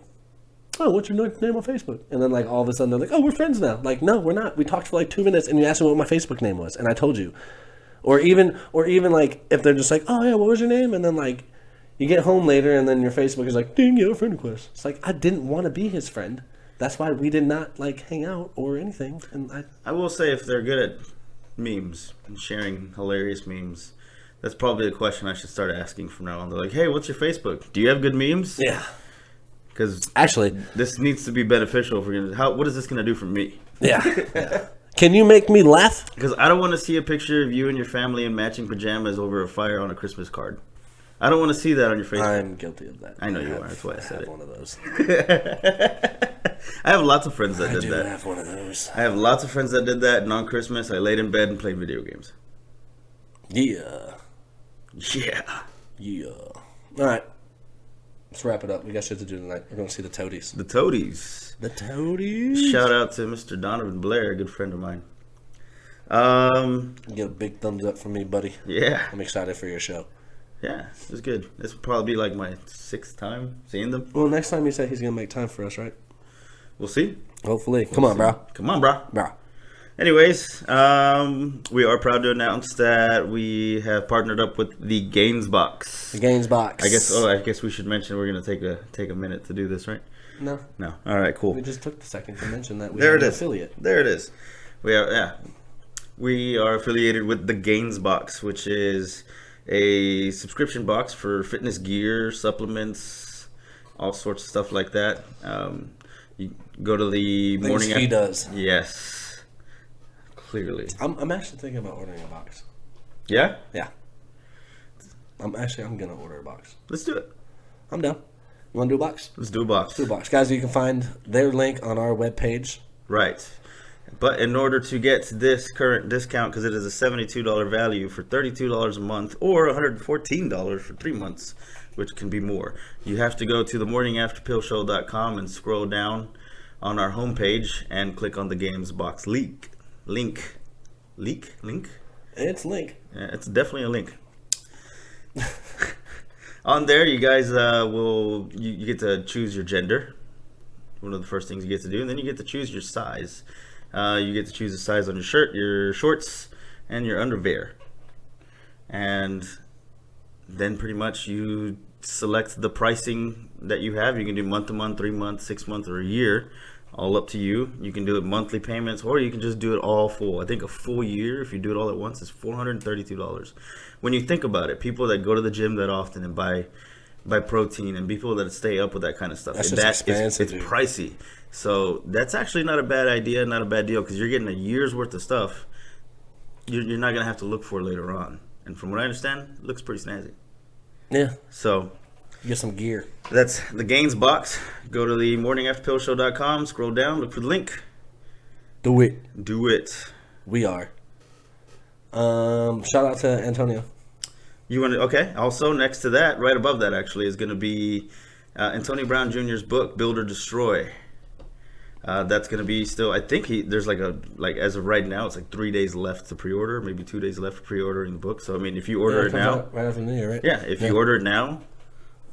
oh, what's your name on Facebook? And then, like, all of a sudden they're like, oh, we're friends now. Like, no, we're not. We talked for like 2 minutes and you asked me what my Facebook name was, and I told you. Or even like, if they're just like, oh yeah, what was your name? And then, like, you get home later and then your Facebook is like, ding, you have a friend request. It's like, I didn't want to be his friend. That's why we did not, like, hang out or anything. And I will say, if they're good at memes and sharing hilarious memes, that's probably a question I should start asking from now on. They're like, hey, what's your Facebook? Do you have good memes? Yeah. Because actually, this needs to be beneficial for you. What is this going to do for me? Yeah. Can you make me laugh? Because I don't want to see a picture of you and your family in matching pajamas over a fire on a Christmas card. I don't want to see that on your Facebook. I'm guilty of that. I know you are. That's why I said it. One of those. I have lots of friends that did that. I have one of those. I have lots of friends that did that, and on Christmas, I laid in bed and played video games. Yeah. Yeah. Yeah. All right. Let's wrap it up. We got shit to do tonight. We're going to see the Toadies. The Toadies. The Toadies. Shout out to Mr. Donovan Blair, a good friend of mine. Get a big thumbs up from me, buddy. Yeah. I'm excited for your show. Yeah, it was good. This will probably be like my 6th time seeing them. Well, next time he said he's going to make time for us, right? We'll see. Hopefully. Come on, bro. Come on, bro. Bro. Anyways, we are proud to announce that we have partnered up with the Gains Box. The Gains Box. I guess we should mention we're going to take a minute to do this, right? No. All right, cool. We just took the second to mention that we there are it an is. affiliate. There it is. We are affiliated with the Gains Box, which is a subscription box for fitness gear, supplements, all sorts of stuff like that. You go to the morning. He does. Yes. Clearly. I'm actually thinking about ordering a box. Yeah? Yeah. I'm gonna order a box. Let's do it. I'm down. You wanna do a box? Let's do a box. Do a box. Guys, you can find their link on our webpage. Right. But in order to get this current discount, because it is a $72 value for $32 a month or $114 for 3 months, which can be more, you have to go to themorningafterpillshow.com and scroll down on our homepage and click on the Games Box link. It's link. Yeah, it's definitely a link. On there, you guys you get to choose your gender. One of the first things you get to do, and then you get to choose your size. You get to choose the size on your shirt, your shorts, and your underwear. And then pretty much you select the pricing that you have. You can do month to month, 3 months, 6 months, or a year. All up to you. You can do it monthly payments, or you can just do it all full. I think a full year, if you do it all at once, is $432. When you think about it, people that go to the gym that often and buy protein, and people that stay up with that kind of stuff, that's and just expensive, it's pricey. So that's actually not a bad idea, not a bad deal, because you're getting a year's worth of stuff you're not going to have to look for later on. And from what I understand, it looks pretty snazzy. Yeah. So get some gear. That's the Gains Box. Go to the morningafterpillshow.com, scroll down, look for the link. Do it. We are. Shout out to Antonio. You want to? Okay. Also, next to that, right above that, actually, is going to be Antonio Brown Jr.'s book, Build or Destroy. That's going to be still. I think there's as of right now, it's like 3 days left to pre-order, maybe 2 days left for pre-ordering the book. So I mean, if you order it now, right after New Year, right? Yeah. If you order it now,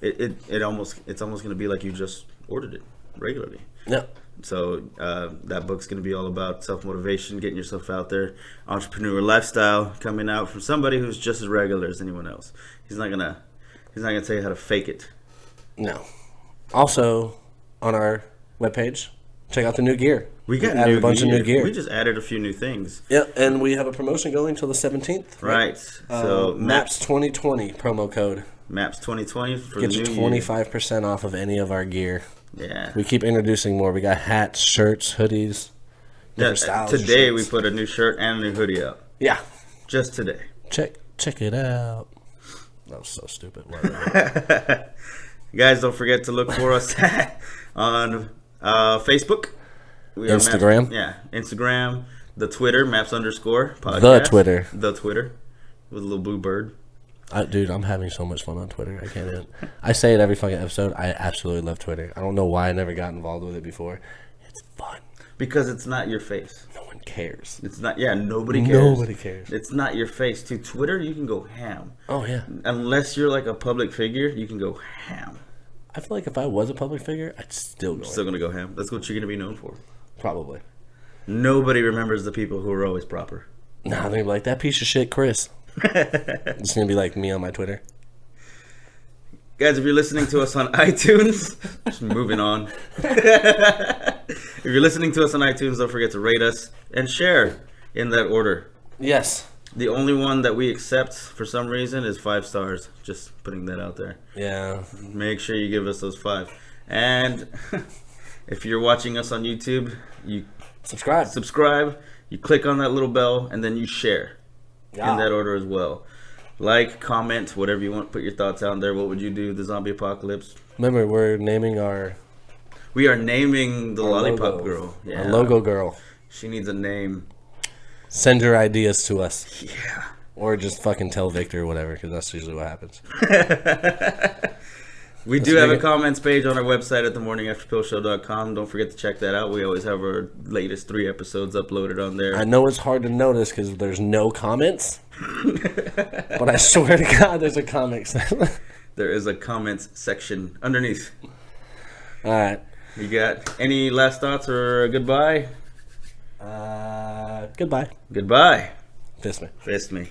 it's almost going to be like you just ordered it regularly. Yeah. So that book's going to be all about self-motivation, getting yourself out there, entrepreneur lifestyle, coming out from somebody who's just as regular as anyone else. He's not gonna tell you how to fake it. No. Also, on our webpage, check out the new gear. We got a bunch of new gear. We just added a few new things. Yeah, and we have a promotion going till the 17th. Right. So MAPS 2020 promo code. MAPS 2020 for Get the you new 25% off of any of our gear. Yeah. We keep introducing more. We got hats, shirts, hoodies, different styles. Today we put a new shirt and a new hoodie out. Yeah. Just today. Check it out. That was so stupid. Guys, don't forget to look for us on Facebook. Instagram. Instagram. The Twitter, Maps_podcast. The Twitter. With a little blue bird. Dude, I'm having so much fun on Twitter. I can't even. I say it every fucking episode. I absolutely love Twitter. I don't know why I never got involved with it before. It's fun. Because it's not your face. No one cares. It's not. Yeah, nobody cares. Nobody cares. It's not your face. To Twitter, you can go ham. Oh yeah. Unless you're like a public figure, you can go ham. I feel like if I was a public figure, I'd still go. Still gonna go ham. That's what you're gonna be known for. Probably. Nobody remembers the people who are always proper. Nah, they're gonna be like that piece of shit, Chris. It's gonna be like me on my Twitter. Guys, if you're listening to us on iTunes, just moving on. If you're listening to us on iTunes, don't forget to rate us and share in that order. Yes. The only one that we accept for some reason is 5 stars. Just putting that out there. Yeah. Make sure you give us those 5. And if you're watching us on YouTube, you subscribe, you click on that little bell, and then you share in that order as well. Like, comment, whatever you want. Put your thoughts out there. What would you do? The zombie apocalypse. Remember, we're naming our... We are naming the lollipop logo. girl. Yeah. Our logo girl. She needs a name. Send your ideas to us. Yeah. Or just fucking tell Victor or whatever, because that's usually what happens. We do have a comments page on our website at themorningafterpillshow.com. Don't forget to check that out. We always have our latest 3 episodes uploaded on there. I know it's hard to notice because there's no comments. But I swear to God, there's a comment section. There is a comments section underneath. All right. You got any last thoughts or a goodbye? Goodbye. Goodbye. Fist me. Fist me.